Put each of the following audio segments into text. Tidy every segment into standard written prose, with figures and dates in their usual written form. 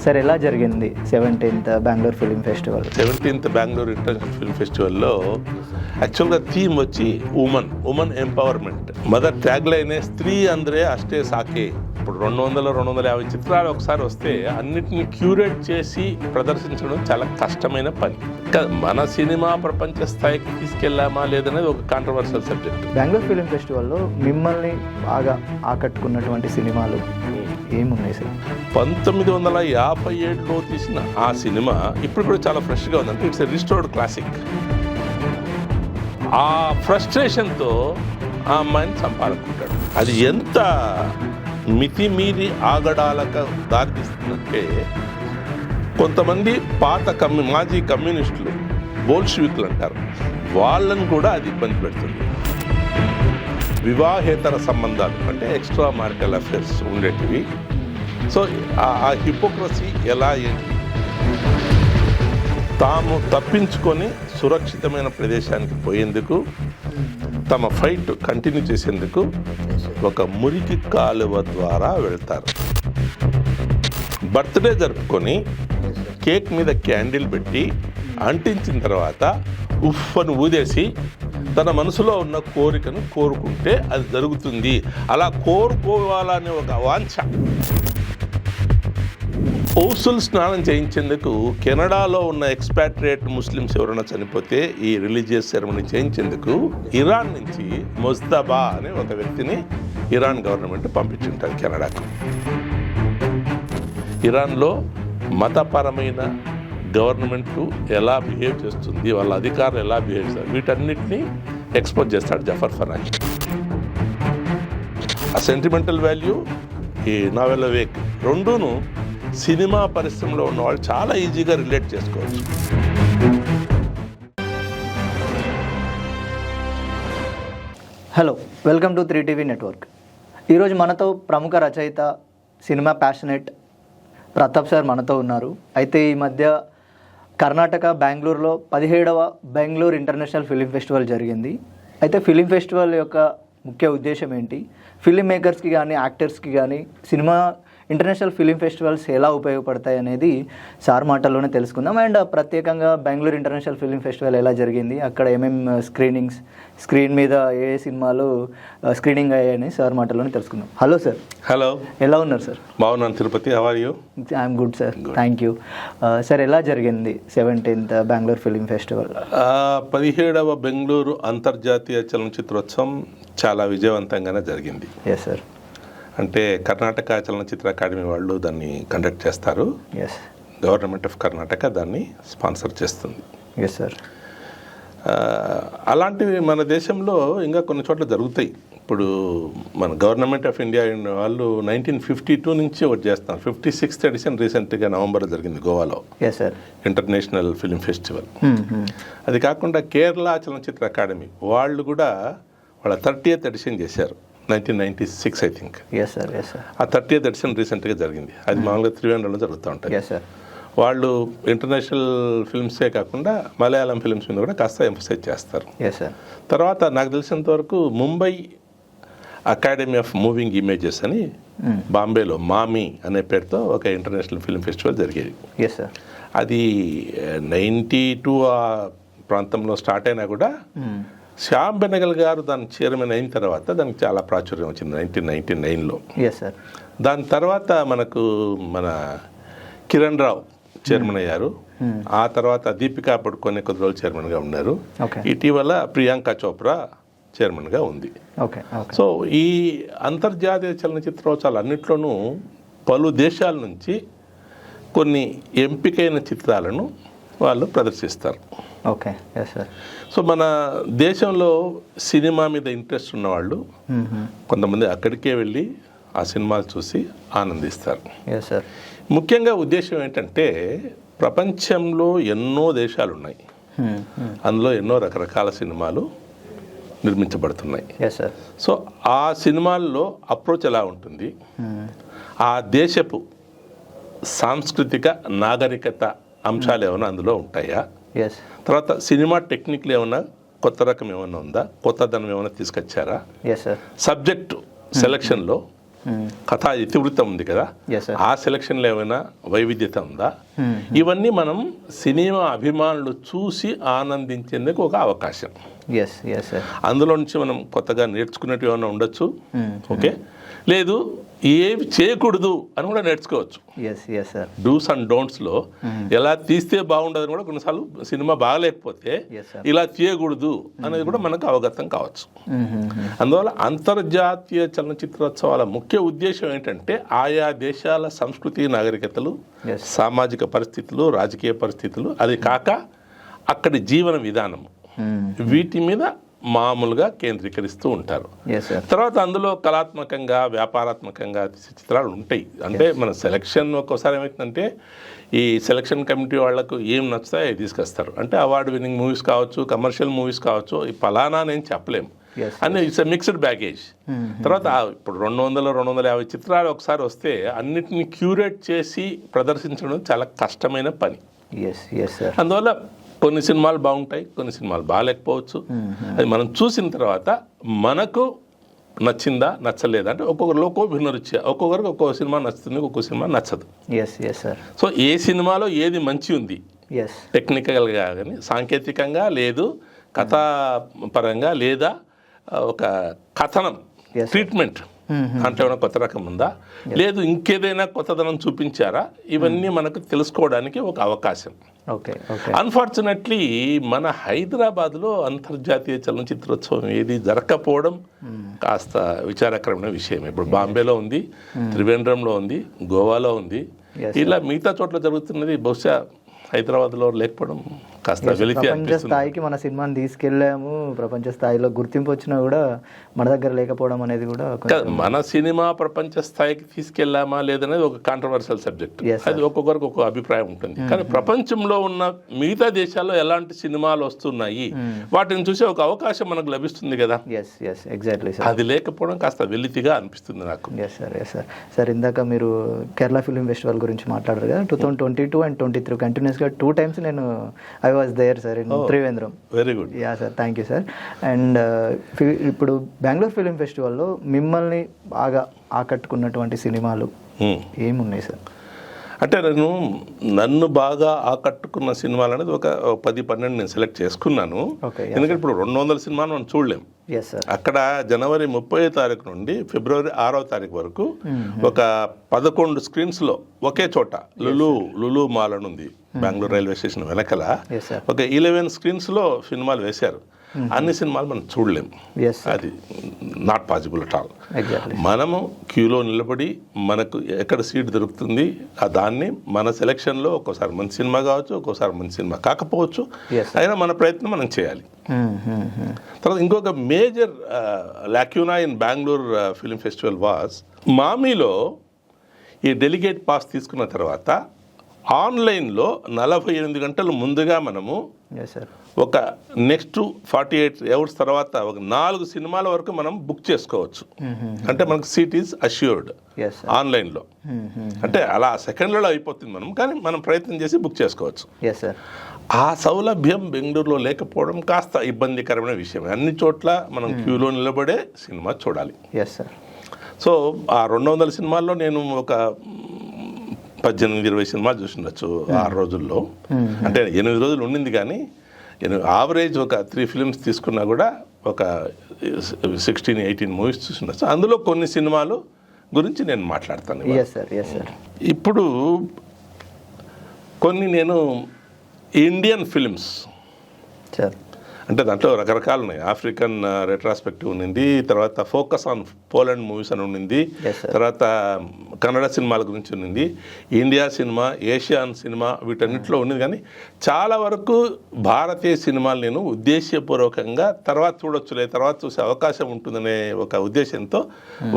Sir ఎలా జరిగింది 17th Bengaluru film festival? 17th Bengaluru international film ఫెస్టివల్లో యాక్చువల్గా థీమ్ వచ్చి ఉమెన్ ఎంపవర్మెంట్. మదర్ ట్యాగ్ లైనే స్త్రీ అందరే అష్టే సాకే. ఇప్పుడు 200-250 చిత్రాలు ఒకసారి వస్తే అన్నిటిని క్యూరేట్ చేసి ప్రదర్శించడం చాలా కష్టమైన పని. మన సినిమా ప్రపంచ స్థాయికి తీసుకెళ్లామా లేదనేది ఒక కాంట్రవర్షియల్ సబ్జెక్ట్. బెంగళూరు ఫిలిం ఫెస్టివల్లో మిమ్మల్ని బాగా ఆకట్టుకున్నటువంటి సినిమాలు ఏమున్నాయి సార్? 1957లో తీసిన ఆ సినిమా ఇప్పుడు కూడా చాలా ఫ్రెష్గా ఉందంటే ఇట్స్ ఎ రిస్టోర్డ్ క్లాసిక్. ఆ ఫ్రస్ట్రేషన్తో ఆ అమ్మాయిని చంపాలనుకుంటాడు. అది ఎంత మితిమీరి ఆగడాలకు దారితీస్తుందంటే కొంతమంది మాజీ కమ్యూనిస్టులు బోల్షివిక్లు అంటారు, వాళ్ళని కూడా అది ఇబ్బంది పెడుతుంది. వివాహేతర సంబంధాలు అంటే ఎక్స్ట్రా మ్యారిటల్ అఫేర్స్ ఉండేటివి. సో ఆ హిపోక్రసీ ఎలా ఏంటి, తాము తప్పించుకొని సురక్షితమైన ప్రదేశానికి పోయేందుకు, తమ ఫైట్ కంటిన్యూ చేసేందుకు ఒక మురికి కాలువ ద్వారా వెళ్తారు. బర్త్డే జరుపుకొని కేక్ మీద క్యాండిల్ పెట్టి అంటించిన తర్వాత ఉఫ్ అని ఊదేసి తన మనసులో ఉన్న కోరికను కోరుకుంటే అది జరుగుతుంది. అలా కోరుకోవాలనే ఒక వాంఛ. ఔసుల్ స్నానం చేయించేందుకు కెనడాలో ఉన్న ఎక్స్పాట్రియేట్ ముస్లిమ్స్ ఎవరైనా చనిపోతే ఈ రిలీజియస్ సెరమనీ చేయించేందుకు ఇరాన్ నుంచి ముస్తబా అనే ఒక వ్యక్తిని ఇరాన్ గవర్నమెంట్ పంపించుంటారు కెనడాకు. ఇరాన్లో మతపరమైన గవర్నమెంట్ ఎలా బిహేవ్ చేస్తుంది, వాళ్ళ అధికారులు ఎలా బిహేవ్ చేస్తారు, వీటన్నిటిని ఎక్స్పోజ్ చేస్తాడు జఫర్ ఫరాకి. ఆ సెంటిమెంటల్ వాల్యూ, ఈ నావెల్ వేక్ రెండూను సినిమా పరిశ్రమలో ఉన్న వాళ్ళు చాలా ఈజీగా రిలేట్ చేసుకోవచ్చు. Hello, welcome to 3TV network. ఈరోజు మనతో ప్రముఖ రచయిత, సినిమా ప్యాషనెట్ ప్రతాప్ సార్ మనతో ఉన్నారు. అయితే ఈ మధ్య కర్ణాటక బెంగళూరులో 17వ బెంగళూరు ఇంటర్నేషనల్ ఫిలిం ఫెస్టివల్ జరిగింది. అయితే ఫిలిం ఫెస్టివల్ యొక్క ముఖ్య ఉద్దేశం ఏంటి, ఫిలిం మేకర్స్కి కానీ యాక్టర్స్కి కానీ సినిమా ఇంటర్నేషనల్ ఫిలిం ఫెస్టివల్స్ ఎలా ఉపయోగపడతాయి అనేది సార్ మాటల్లోనే తెలుసుకుందాం. అండ్ ప్రత్యేకంగా బెంగళూరు ఇంటర్నేషనల్ ఫిలిం ఫెస్టివల్ ఎలా జరిగింది, అక్కడ స్క్రీన్ మీద ఏ సినిమాలు స్క్రీనింగ్ అయ్యాయని సార్ మాటల్లోనే తెలుసుకుందాం. Hello sir. హలో, ఎలా ఉన్నారు సార్? బాగున్నాను Tirupati, how are you? I'm good sir, thank you. Sir, ఎలా జరిగింది 17th బెంగళూరు ఫిలిం ఫెస్టివల్? 17వ బెంగళూరు అంతర్జాతీయ చలనచిత్రోత్సవం చాలా విజయవంతంగానే జరిగింది. Yes sir. అంటే కర్ణాటక చలనచిత్ర అకాడమీ వాళ్ళు దాన్ని కండక్ట్ చేస్తారు. ఎస్. గవర్నమెంట్ ఆఫ్ కర్ణాటక దాన్ని స్పాన్సర్ చేస్తుంది. Yes sir. అలాంటివి మన దేశంలో ఇంకా కొన్ని చోట్ల జరుగుతాయి. ఇప్పుడు మన గవర్నమెంట్ ఆఫ్ ఇండియా వాళ్ళు 1952 నుంచి ఒకటి చేస్తున్నారు. 56th ఎడిషన్ రీసెంట్గా నవంబర్లో జరిగింది గోవాలో. Yes sir. International film festival. అది కాకుండా కేరళ చలనచిత్ర అకాడమీ వాళ్ళు కూడా వాళ్ళ 30th ఎడిషన్ చేశారు 1996 I think. Yes sir. Yes sir. ఆ 30th ఎడిషన్ రీసెంట్గా జరిగింది. అది మామూలుగా త్రివేంద్రంలో జరుగుతూ ఉంటుంది. Yes sir. వాళ్ళు ఇంటర్నేషనల్ ఫిల్మ్సే కాకుండా మలయాళం ఫిల్మ్స్ మీద కూడా కాస్త ఎంఫసైజ్ చేస్తారు. Yes sir. తర్వాత నాకు తెలిసినంత వరకు Mumbai Academy of Moving Images అని బాంబేలో మామీ అనే పేరుతో ఒక ఇంటర్నేషనల్ ఫిల్మ్ ఫెస్టివల్ జరిగేది. Yes sir. అది 92 ఆ ప్రాంతంలో స్టార్ట్ అయినా కూడా శ్యామ్ బెనగల్ గారు దాని చైర్మన్ అయిన తర్వాత దానికి చాలా ప్రాచుర్యం వచ్చింది 1999లో. Yes sir. దాని తర్వాత మన కిరణ్ రావు చైర్మన్ అయ్యారు. ఆ తర్వాత దీపికా పడుకొని కొద్ది రోజులు చైర్మన్గా ఉన్నారు. ఇటీవల ప్రియాంక చోప్రా చైర్మన్గా ఉంది. సో ఈ అంతర్జాతీయ చలనచిత్రోత్సవాలు అన్నిట్లోనూ పలు దేశాల నుంచి కొన్ని ఎంపికైన చిత్రాలను వాళ్ళు ప్రదర్శిస్తారు. ఓకే. Yes sir. సో మన దేశంలో సినిమా మీద ఇంట్రెస్ట్ ఉన్నవాళ్ళు కొంతమంది అక్కడికే వెళ్ళి ఆ సినిమాలు చూసి ఆనందిస్తారు. Yes sir. ముఖ్యంగా ఉద్దేశం ఏంటంటే ప్రపంచంలో ఎన్నో దేశాలు ఉన్నాయి, అందులో ఎన్నో రకరకాల సినిమాలు నిర్మించబడుతున్నాయి. Yes sir. సో ఆ సినిమాల్లో అప్రోచ్ ఎలా ఉంటుంది, ఆ దేశపు సాంస్కృతిక నాగరికత అంశాలు ఏమైనా అందులో ఉంటాయా, తర్వాత సినిమా టెక్నిక్లు ఏమైనా కొత్త రకం ఏమైనా ఉందా, కొత్తదనం ఏమైనా తీసుకొచ్చారా, సబ్జెక్టు సెలక్షన్లో కథా ఇతివృత్తం ఉంది కదా, Yes, sir. ఆ సెలక్షన్లో ఏమైనా వైవిధ్యత ఉందా, ఇవన్నీ మనం సినిమా అభిమానులు చూసి ఆనందించేందుకు ఒక అవకాశం. Yes yes sir. అందులో నుంచి మనం కొత్తగా నేర్చుకునేవి ఏమైనా ఉండొచ్చు. ఓకే, లేదు ఏవి చేయకూడదు అని కూడా నేర్చుకోవచ్చు. Yes yes sir. Dos and డోంట్స్లో ఎలా తీస్తే బాగుండదని కూడా కొన్నిసార్లు సినిమా బాగలేకపోతే Yes, sir. ఇలా చేయకూడదు అనేది కూడా మనకు అవగతం కావచ్చు. అందువల్ల అంతర్జాతీయ చలనచిత్రోత్సవాల ముఖ్య ఉద్దేశం ఏంటంటే ఆయా దేశాల సంస్కృతి, నాగరికతలు, Yes. సామాజిక పరిస్థితులు, రాజకీయ పరిస్థితులు, అది కాక అక్కడి జీవన విధానం, వీటి మీద మామూలుగా కేంద్రీకరిస్తూ ఉంటారు. Yes sir. తర్వాత అందులో కళాత్మకంగా, వ్యాపారాత్మకంగా తీసే చిత్రాలు ఉంటాయి. అంటే మన సెలక్షన్ ఒక్కోసారి ఏమవుతుందంటే ఈ సెలక్షన్ కమిటీ వాళ్ళకు ఏం నచ్చుతాయో అవి తీసుకొస్తారు. అంటే అవార్డు విన్నింగ్ మూవీస్ కావచ్చు, కమర్షియల్ మూవీస్ కావచ్చు, ఈ ఫలానా నేను చెప్పలేము. Yes, అని ఇట్స్ మిక్స్డ్ బ్యాగేజ్. తర్వాత ఇప్పుడు 200-250 చిత్రాలు ఒకసారి వస్తే అన్నిటిని క్యూరేట్ చేసి ప్రదర్శించడం చాలా కష్టమైన పని. Yes yes sir. అందువల్ల కొన్ని సినిమాలు బాగుంటాయి, కొన్ని సినిమాలు బాగాలేకపోవచ్చు. అది మనం చూసిన తర్వాత మనకు నచ్చిందా నచ్చలేదా అంటే ఒక్కొక్కరిలో ఒక్కో భిన్నరుచి, ఒక్కొక్కరికి ఒక్కో సినిమా నచ్చుతుంది, ఒక్కో సినిమా నచ్చదు. Yes yes sir. సో ఏ సినిమాలో ఏది మంచి ఉంది, ఎస్ టెక్నికల్గా కానీ, సాంకేతికంగా, లేదు కథాపరంగా, లేదా ఒక కథనం, Yes, sir. ట్రీట్మెంట్ అంటే ఏమైనా కొత్త రకం ఉందా, లేదు ఇంకేదైనా కొత్తదనం చూపించారా, ఇవన్నీ మనకు తెలుసుకోవడానికి ఒక అవకాశం. Okay okay. అన్ఫార్చునేట్లీ మన హైదరాబాద్లో అంతర్జాతీయ చలనచిత్రోత్సవం ఏది జరగకపోవడం కాస్త విచారకరమైన విషయం. ఇప్పుడు బాంబేలో ఉంది, త్రివేంద్రంలో ఉంది, గోవాలో ఉంది, Yes, ఇలా మిగతా చోట్ల జరుగుతున్నది బహుశా హైదరాబాద్లో లేకపోవడం కాస్త వెలితి ప్రపంచ అనిపిస్తుంది. స్థాయికి మన సినిమాని తీసుకెళ్ళాము, ప్రపంచ స్థాయిలో గుర్తింపు వచ్చినా కూడా మన దగ్గర లేకపోవడం అనేది కూడా మన సినిమా ప్రపంచ స్థాయికి తీసుకెళ్లామా లేదనేది ఒక కాంట్రవర్షియల్ సబ్జెక్ట్. Yes, sir. అది ఒక్కొక్కరికి ఒక్కొక్క అభిప్రాయం ఉంటుంది. కానీ ప్రపంచంలో ఉన్న మిగతా దేశాల్లో ఎలాంటి సినిమాలు వస్తున్నాయి, వాటిని చూసే ఒక అవకాశం మనకు లభిస్తుంది కదా. Yes yes exactly sir. అది లేకపోవడం కాస్త వెలితిగా అనిపిస్తుంది నాకు. Yes sir yes sir. Sir ఇందాక మీరు కేరళ ఫిల్మ్ ఫెస్టివల్ గురించి మాట్లాడారు కదా, 2022 and 2023 కంటిన్యూస్గా 2 times నేను I was there sir in Trivandrum. Very good. Yeah sir, thank you sir. And ఇప్పుడు బెంగళూరు ఫిలిం ఫెస్టివల్లో మిమ్మల్ని బాగా ఆకట్టుకున్నటువంటి సినిమాలు ఏమున్నాయి సార్? అంటే నన్ను బాగా ఆకట్టుకున్న సినిమాలు అనేది ఒక 10-12 నేను సెలెక్ట్ చేసుకున్నాను. Okay, yes, ఎందుకంటే ఇప్పుడు 200 సినిమాలు మనం చూడలేం. Yes sir. అక్కడ జనవరి 30వ తారీఖు నుండి ఫిబ్రవరి 6వ తారీఖు వరకు ఒక 11 స్క్రీన్స్లో ఒకే చోట లులు మాల్ అని ఉంది బెంగళూరు రైల్వే స్టేషన్ వెనకల, Yes, sir. ఒక 11 స్క్రీన్స్లో సినిమాలు వేశారు. అన్ని సినిమాలు మనం చూడలేం, ఎస్ సార్. అది not possible at all. Exactly. మనము క్యూలో నిలబడి మనకు ఎక్కడ సీట్ దొరుకుతుంది ఆ దాన్ని మన సెలక్షన్లో ఒక్కోసారి మంచి సినిమా కావచ్చు, ఒక్కోసారి మంచి సినిమా కాకపోవచ్చు, Yes, అయినా మన ప్రయత్నం మనం చేయాలి. తర్వాత ఇంకొక major lacuna in Bengaluru film festival was మామీలో ఈ డెలిగేట్ పాస్ తీసుకున్న తర్వాత ఆన్లైన్లో 48 గంటలు ముందుగా మనము ఎస్ సార్. ఒక నెక్స్ట్ 48 hours తర్వాత ఒక 4 సినిమాల వరకు మనం బుక్ చేసుకోవచ్చు. అంటే మనకు seat is assured yes sir. ఆన్లైన్లో. అంటే అలా సెకండ్లలో అయిపోతుంది, కానీ మనం ప్రయత్నం చేసి బుక్ చేసుకోవచ్చు. Yes sir. ఆ సౌలభ్యం బెంగళూరులో లేకపోవడం కాస్త ఇబ్బందికరమైన విషయం. అన్ని చోట్ల మనం క్యూలో నిలబడే సినిమా చూడాలి. Yes sir. సో ఆ 200 సినిమాల్లో నేను ఒక 18-20 సినిమాలు చూసిండొచ్చు 6 రోజుల్లో. అంటే 8 రోజులు ఉండింది, కానీ యావరేజ్ ఒక 3 ఫిలిమ్స్ తీసుకున్నా కూడా ఒక 16-18 మూవీస్ చూసిండొచ్చు. అందులో కొన్ని సినిమాలు గురించి నేను మాట్లాడతాను. Yes sir. Yes sir. ఇప్పుడు కొన్ని నేను ఇండియన్ ఫిలిమ్స్, సార్ అంటే దాంట్లో రకరకాలు ఉన్నాయి. ఆఫ్రికన్ రెట్రాస్పెక్టివ్ ఉన్నింది, తర్వాత ఫోకస్ ఆన్ పోలాండ్ మూవీస్ అని ఉన్నింది, Yes, sir. తర్వాత కన్నడ సినిమాల గురించి ఉన్నింది, ఇండియా సినిమా, ఏషియన్ సినిమా, వీటన్నిటిలో ఉన్నది. కానీ చాలా వరకు భారతీయ సినిమాలు నేను ఉద్దేశపూర్వకంగా తర్వాత చూడొచ్చులే, తర్వాత చూసే అవకాశం ఉంటుందనే ఒక ఉద్దేశంతో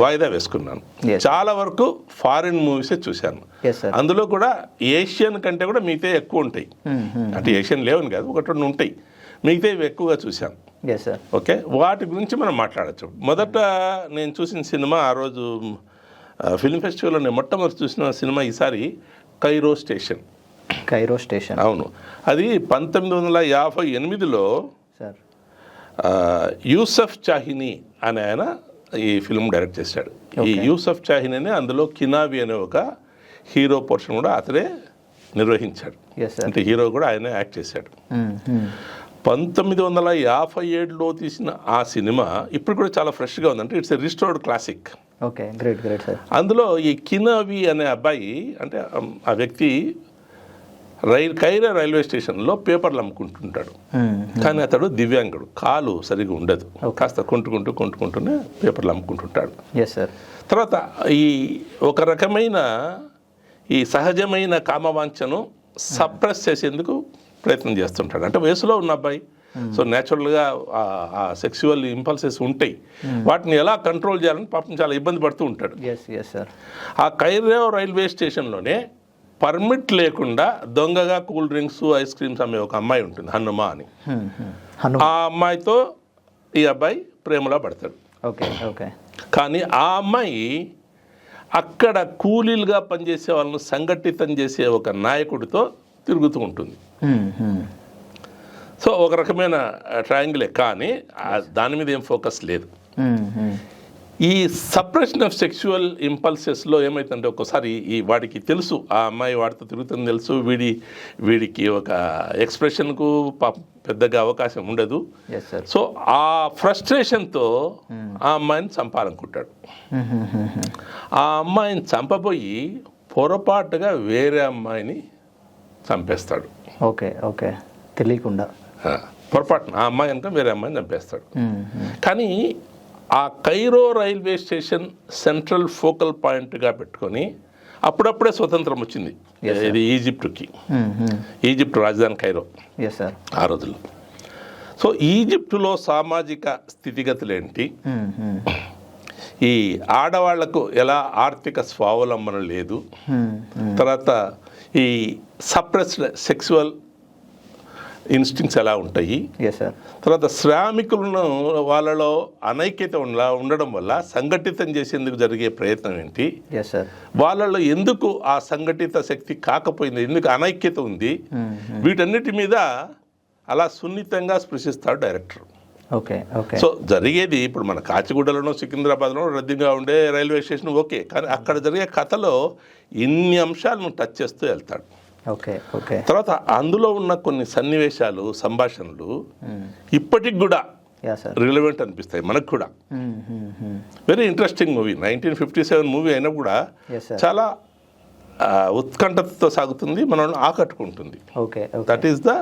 వాయిదా వేసుకున్నాను. Yes. చాలా వరకు ఫారిన్ మూవీసే చూశాను. Yes sir. అందులో కూడా ఏషియన్ కంటే కూడా మిగతా ఎక్కువ ఉంటాయి. అంటే ఏషియన్ లేవని కాదు, 1-2 ఉంటాయి, మిగతా ఇవి ఎక్కువగా చూశాను. Yes sir. ఓకే, వాటి గురించి మనం మాట్లాడచ్చు. మొదట నేను చూసిన సినిమా, ఆ రోజు ఫిల్మ్ ఫెస్టివల్లో నేను మొట్టమొదటి చూసిన సినిమా ఈసారి కైరో స్టేషన్. Cairo station. అవును, అది 1958లో సార్. యూసఫ్ చాహినీ అనే ఆయన ఈ ఫిల్మ్ డైరెక్ట్ చేశాడు. ఈ యూసఫ్ చాహిన్ అనే అందులో కినావి అనే ఒక హీరో పోర్షన్ కూడా అతడే నిర్వహించాడు. అంటే హీరో కూడా ఆయనే యాక్ట్ చేశాడు. 1957లో తీసిన ఆ సినిమా ఇప్పుడు కూడా చాలా ఫ్రెష్గా ఉంది. అంటే it's a restored classic. Okay, great great sir. అందులో ఈ కినావి అనే అబ్బాయి, అంటే ఆ వ్యక్తి కైరా రైల్వే స్టేషన్లో పేపర్లు అమ్ముకుంటుంటాడు. కానీ అతడు దివ్యాంగుడు, కాలు సరిగా ఉండదు. కాస్త కొంటుకుంటూనే పేపర్లు అమ్ముకుంటుంటాడు. తర్వాత ఈ ఒక రకమైన ఈ సహజమైన కామవాంఛను సప్రెస్ చేసేందుకు ప్రయత్నం చేస్తుంటాడు. అంటే వయసులో ఉన్న అబ్బాయి, సో న్యాచురల్గా ఆ సెక్సువల్ ఇంపల్సెస్ ఉంటాయి. వాటిని ఎలా కంట్రోల్ చేయాలని పాపం చాలా ఇబ్బంది పడుతూ ఉంటాడు. ఆ కైరో రైల్వే స్టేషన్లోనే పర్మిట్ లేకుండా దొంగగా కూల్ డ్రింక్స్, ఐస్ క్రీమ్స్ అమ్మే ఒక అమ్మాయి ఉంటుంది, హనుమా అని. ఆ అమ్మాయితో ఈ అబ్బాయి ప్రేమలో పడతాడు. కానీ ఆ అమ్మాయి అక్కడ కూలీలుగా పనిచేసే వాళ్ళను సంఘటితం చేసే ఒక నాయకుడితో తిరుగుతూ ఉంటుంది. సో ఒక రకమైన ట్రయాంగిలే, కానీ దాని మీద ఏం ఫోకస్ లేదు. ఈ సప్రెషన్ ఆఫ్ సెక్చువల్ ఇంపల్సెస్లో ఏమైతుందంటే ఒక్కోసారి వాడికి తెలుసు ఆ అమ్మాయి వాడితో తిరుగుతుంది తెలుసు, వీడికి ఒక ఎక్స్ప్రెషన్కు పెద్దగా అవకాశం ఉండదు. సో ఆ ఫ్రస్ట్రేషన్తో ఆ అమ్మాయిని చంపాలనుకుంటాడు. ఆ అమ్మాయిని చంపబోయి పొరపాటుగా వేరే అమ్మాయిని చంపేస్తాడు. తెలియకుండా పొరపాటున ఆ అమ్మాయి కనుక వేరే అమ్మాయిని చంపేస్తాడు. కానీ ఆ Cairo railway station central focal పాయింట్గా పెట్టుకొని అప్పుడప్పుడే స్వతంత్రం వచ్చింది ఇది ఈజిప్టుకి. ఈజిప్ట్ రాజధాని కైరో ఆ రోజుల్లో. సో ఈజిప్టులో సామాజిక స్థితిగతులు ఏంటి, ఈ ఆడవాళ్లకు ఎలా ఆర్థిక స్వావలంబన లేదు, తర్వాత ఈ సప్రెస్డ్ సెక్సువల్ ఇన్స్టింక్ట్స్ ఎలా ఉంటాయి, తర్వాత శ్రామికులను వాళ్ళలో అనైక్యత ఉండడం వల్ల సంఘటితం చేసేందుకు జరిగే ప్రయత్నం ఏంటి, వాళ్ళలో ఎందుకు ఆ సంఘటిత శక్తి కాకపోయింది, ఎందుకు అనైక్యత ఉంది, వీటన్నిటి మీద అలా సున్నితంగా స్పృశిస్తాడు డైరెక్టర్. సో జరిగేది ఇప్పుడు మన కాచిగూడలోనో సికింద్రాబాద్లో రద్దీగా ఉండే రైల్వే స్టేషన్ ఓకే, కానీ అక్కడ జరిగే కథలో ఇన్ని అంశాలను టచ్ చేస్తూ వెళ్తాడు. తర్వాత అందులో ఉన్న కొన్ని సన్నివేశాలు, సంభాషణలు ఇప్పటికి కూడా రిలవెంట్ అనిపిస్తాయి మనకు కూడా. Very interesting movie. 1957 మూవీ అయినా కూడా చాలా ఉత్కంఠతో సాగుతుంది, మనల్ని ఆకట్టుకుంటుంది. That is the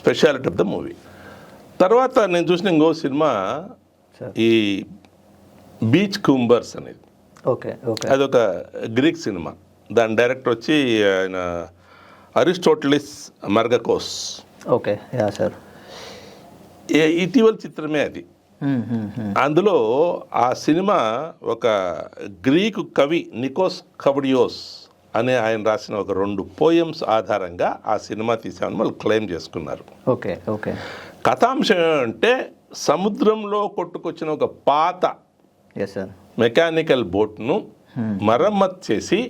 speciality of the movie. తర్వాత నేను చూసిన ఇంకో సినిమా ఈ బీచ్ కుంబర్స్ అనేది. అదొక గ్రీక్ సినిమా. దాని డైరెక్టర్ వచ్చి ఆయన అరిస్టోటలిస్ మర్గకోస్. ఇటీవల చిత్రమే అది. అందులో ఆ సినిమా ఒక గ్రీకు కవి నికోస్ కబడియోస్ అనే ఆయన రాసిన ఒక 2 పోయమ్స్ ఆధారంగా ఆ సినిమా తీసామని వాళ్ళు క్లెయిమ్ చేసుకున్నారు. కథాంశం ఏమంటే సముద్రంలో కొట్టుకొచ్చిన ఒక పాత మెకానికల్ బోట్ను మరమ్మతు చేసి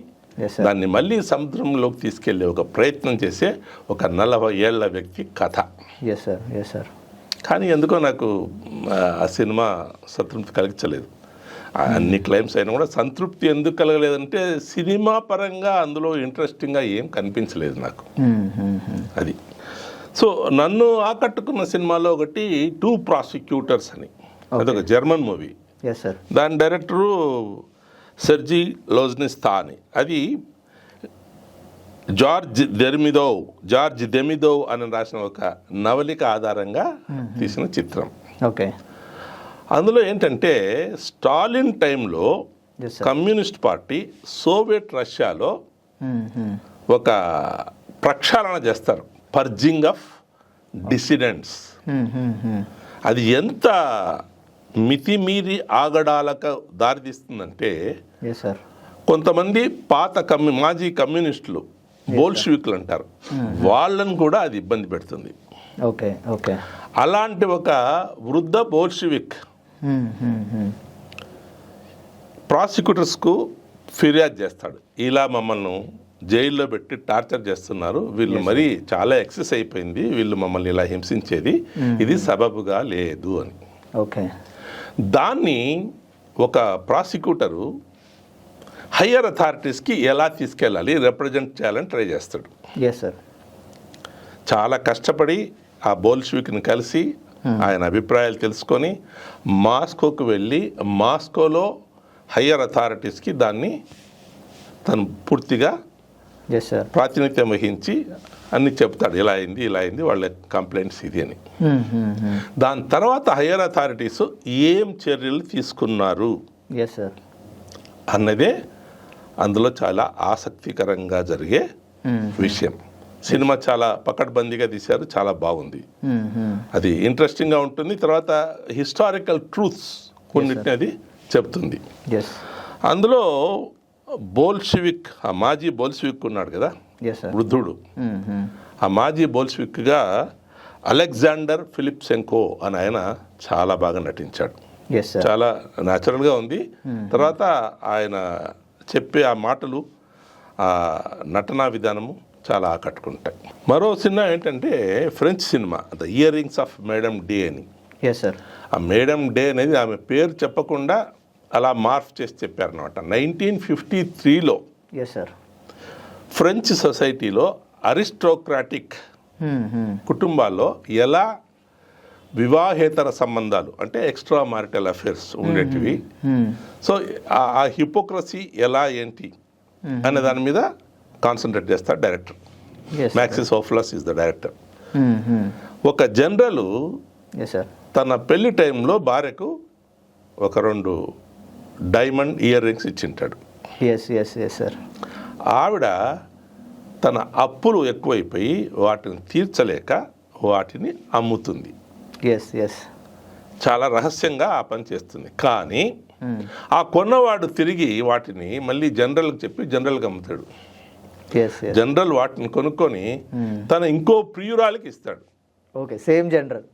దాన్ని మళ్ళీ సముద్రంలోకి తీసుకెళ్లే ఒక ప్రయత్నం చేసే ఒక 40 ఏళ్ల వ్యక్తి కథ. కానీ ఎందుకో నాకు ఆ సినిమా సంతృప్తి కలిగించలేదు. అన్ని క్లైమ్స్ అయినా కూడా సంతృప్తి ఎందుకు కలగలేదంటే సినిమా పరంగా అందులో ఇంట్రెస్టింగ్గా ఏం కనిపించలేదు నాకు. అది. సో నన్ను ఆకట్టుకున్న సినిమాలో ఒకటి 2 ప్రాసిక్యూటర్స్ అని, అదొక జర్మన్ మూవీ. దాని డైరెక్టరు సెర్జీ లోజ్నిస్తా అని. అది జార్జ్ దెమిదోవ్ అని రాసిన ఒక నవలిక ఆధారంగా తీసిన చిత్రం. అందులో ఏంటంటే స్టాలిన్ టైంలో కమ్యూనిస్ట్ పార్టీ సోవియట్ రష్యాలో ఒక ప్రక్షాళన చేస్తారు, పర్జింగ్ ఆఫ్ డిసిడెంట్స్. అది ఎంత మితిమీరి ఆగడాలకు దారితీస్తుందంటే కొంతమంది పాత మాజీ కమ్యూనిస్టులు, బోల్షివిక్లు అంటారు, వాళ్ళని కూడా అది ఇబ్బంది పెడుతుంది. అలాంటి ఒక వృద్ధ బోల్షివిక్ ప్రాసిక్యూటర్స్కు ఫిర్యాదు చేస్తాడు, ఇలా మమ్మల్ని జైల్లో పెట్టి టార్చర్ చేస్తున్నారు, వీళ్ళు మరీ చాలా ఎక్సెస్ అయిపోయింది, వీళ్ళు మమ్మల్ని ఇలా హింసించేది, ఇది సబబుగా లేదు అని. దాన్ని ఒక ప్రాసిక్యూటరు హయ్యర్ అథారిటీస్కి ఎలా తీసుకెళ్ళాలి, రిప్రజెంట్ చేయాలని ట్రై చేస్తాడు. Yes sir. చాలా కష్టపడి ఆ బోల్షివిక్ని కలిసి ఆయన అభిప్రాయాలు తెలుసుకొని మాస్కోకు వెళ్ళి మాస్కోలో హయ్యర్ అథారిటీస్కి దాన్ని తను పూర్తిగా ఎస్ సార్ ప్రాతినిధ్యం వహించి అన్ని చెప్తాడు, ఇలా అయింది వాళ్ళ కంప్లైంట్స్ ఇది అని. దాని తర్వాత హయ్యర్ అథారిటీస్ ఏం చర్యలు తీసుకున్నారు ఎస్ సార్ అన్నదే అందులో చాలా ఆసక్తికరంగా జరిగే విషయం. సినిమా చాలా పకడ్బందీగా తీశారు, చాలా బాగుంది, అది ఇంట్రెస్టింగ్గా ఉంటుంది. తర్వాత హిస్టారికల్ ట్రూత్స్ కొన్నిటిని అది చెప్తుంది. అందులో బోల్షివిక్, ఆ మాజీ బోల్షివిక్ ఉన్నాడు కదా వృద్ధుడు, ఆ మాజీ బోల్షివిక్గా అలెగ్జాండర్ ఫిలిప్సెంకో అని ఆయన చాలా బాగా నటించాడు. చాలా న్యాచురల్గా ఉంది. తర్వాత ఆయన చెప్పే ఆ మాటలు, ఆ నటనా విధానము చాలా ఆకట్టుకుంటాయి. మరో సినిమా ఏంటంటే French cinema the ear rings of madam day అని. ఆ మేడమ్ డే అనేది ఆమె పేరు చెప్పకుండా అలా మార్ఫ్ చేసి చెప్పారనమాట. 1953లో ఫ్రెంచ్ సొసైటీలో అరిస్టోక్రాటిక్ కుటుంబాల్లో ఎలా వివాహేతర సంబంధాలు అంటే ఎక్స్ట్రా మారిటల్ అఫేర్స్ ఉండేటివి, సో ఆ హిపోక్రసీ ఎలా ఏంటి అనే దాని మీద కాన్సన్ట్రేట్ చేస్తాడు director. Max Ophuls is the director. ఒక జనరల్ తన పెళ్లి టైంలో భార్యకు ఒక 2 డైమండ్ ఇయర్ రింగ్స్ ఇచ్చింటాడు. ఆవిడ తన అప్పులు ఎక్కువైపోయి వాటిని తీర్చలేక వాటిని అమ్ముతుంది. చాలా రహస్యంగా ఆ పని చేస్తుంది. కానీ ఆ కొన్నవాడు తిరిగి వాటిని మళ్ళీ జనరల్కి చెప్పి జనరల్కి అమ్ముతాడు. జనరల్ వాటిని కొనుక్కొని తన ఇంకో ప్రియురాలికి ఇస్తాడు. సేమ్ జనరల్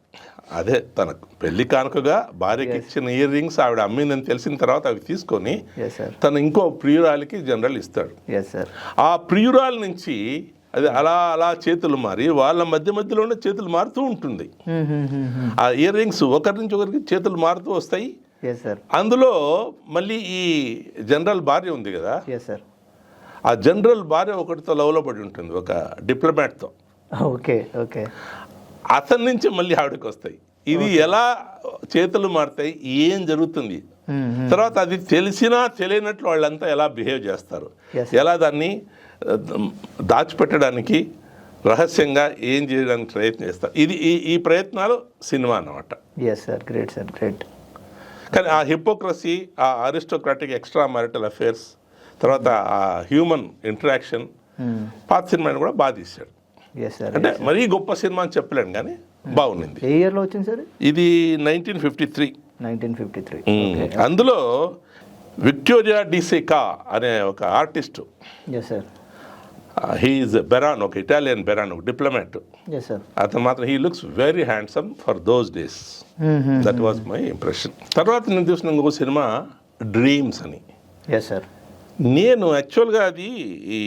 అదే తనకు పెళ్లి కానుకగా భార్యకి ఇచ్చిన ఇయర్ రింగ్స్ ఆవిడ అమ్మిందని తెలిసిన తర్వాత అవి తీసుకొని తన ఇంకో ప్రియురాలికి జనరల్ ఇస్తాడు. ఆ ప్రియురాల నుంచి అది అలా అలా చేతులు మారి వాళ్ళ మధ్యలోనే చేతులు మారుతూ ఉంటుంది. ఆ ఇయర్ రింగ్స్ ఒకరి నుంచి ఒకరికి చేతులు మారుతూ వస్తాయి. అందులో మళ్ళీ ఈ జనరల్ భార్య ఉంది కదా, ఆ జనరల్ భార్య ఒకటితో లవ్లో పడి ఉంటుంది, ఒక డిప్లొమాట్తో. అతని నుంచి మళ్ళీ ఆవిడకి వస్తాయి. ఇది ఎలా చేతులు మారుతాయి, ఏం జరుగుతుంది, తర్వాత అది తెలిసినా తెలియనట్లు వాళ్ళంతా ఎలా బిహేవ్ చేస్తారు, ఎలా దాన్ని దాచిపెట్టడానికి రహస్యంగా ఏం చేయడానికి ప్రయత్నం చేస్తారు. ఇది ఈ ప్రయత్నాలు సినిమా అన్నమాట. కానీ ఆ హిపోక్రసీ, ఆ అరిస్టోక్రాటిక్ ఎక్స్ట్రా మ్యారిటల్ అఫేర్స్, తర్వాత ఆ హ్యూమన్ ఇంటరాక్షన్ పాత సినిమాని కూడా బాగా తీశాడు. అంటే మరీ గొప్ప సినిమా అని చెప్పలేను కానీ బాగుంది. ఏ ఇయర్లో వచ్చింది సార్ ఇది? 1953. అందులో విక్టోరియా డిసెకా అనే ఒక ఆర్టిస్టు, హీఈస్ బెరాన్, ఒక ఇటాలియన్ బెరాన్, ఒక డిప్లొమాట్. అతను మాత్రం he looks very handsome for those days. That was my impression. తర్వాత నేను చూసిన ఇంకొక సినిమా డ్రీమ్స్ అని. నేను యాక్చువల్గా అది ఈ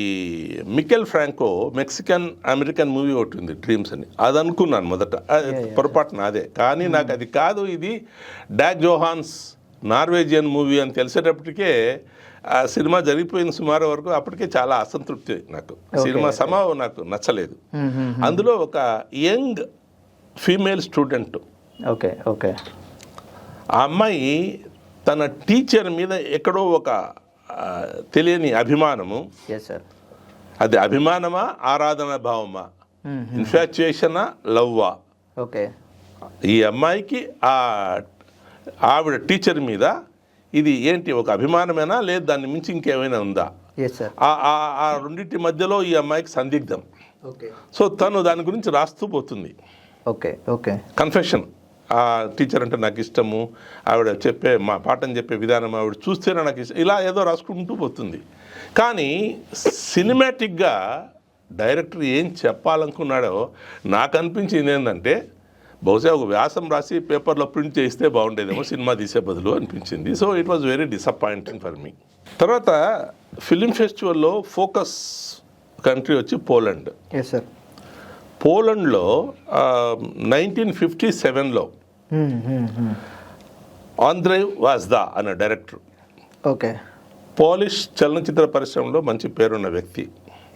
Mikel Franco Mexican American movie ఒకటి ఉంది డ్రీమ్స్ అని, అది అనుకున్నాను మొదట, పొరపాటున అదే. కానీ నాకు అది కాదు, ఇది డాగ్ జోహాన్స్ నార్వేజియన్ మూవీ అని తెలిసేటప్పటికే ఆ సినిమా జరిగిపోయిన సుమారు వరకు అప్పటికే చాలా అసంతృప్తి నాకు. సినిమా నాకు నచ్చలేదు. అందులో ఒక యంగ్ ఫీమేల్ స్టూడెంట్, ఆ అమ్మాయి తన టీచర్ మీద ఎక్కడో ఒక తెలియని అభిమానము, అది అభిమానమా, ఆరాధన భావమా, ఇన్ఫాచ్యుయేషనా, లవ్వా, ఈ అమ్మాయికి ఆవిడ టీచర్ మీద ఇది ఏంటి, ఒక అభిమానమేనా, లేదు దాన్ని మించి ఇంకేమైనా ఉందా, ఆ రెండింటి మధ్యలో ఈ అమ్మాయికి సందిగ్ధం. సో తను దాని గురించి రాస్తూ పోతుంది. కన్ఫెషన్, ఆ టీచర్ అంటే నాకు ఇష్టము, ఆవిడ చెప్పే పాఠం చెప్పే విధానం ఆవిడ చూస్తేనే నాకు ఇష్టం, ఇలా ఏదో రాసుకుంటూ పోతుంది. కానీ సినిమాటిక్గా డైరెక్టర్ ఏం చెప్పాలనుకున్నాడో నాకు అనిపించింది ఏంటంటే, బహుశా ఒక వ్యాసం రాసి పేపర్లో ప్రింట్ చేస్తే బాగుండేదేమో సినిమా తీసే బదులు అనిపించింది. So it was very disappointing for me. తర్వాత ఫిలిం ఫెస్టివల్లో ఫోకస్ కంట్రీ వచ్చి పోలాండ్. పోలాండ్లో 1957లో ఆంద్రేవ్ వాజ్దా అనే డైరెక్టర్, ఓకే. పోలిష్ చలనచిత్ర పరిశ్రమలో మంచి పేరున్న వ్యక్తి.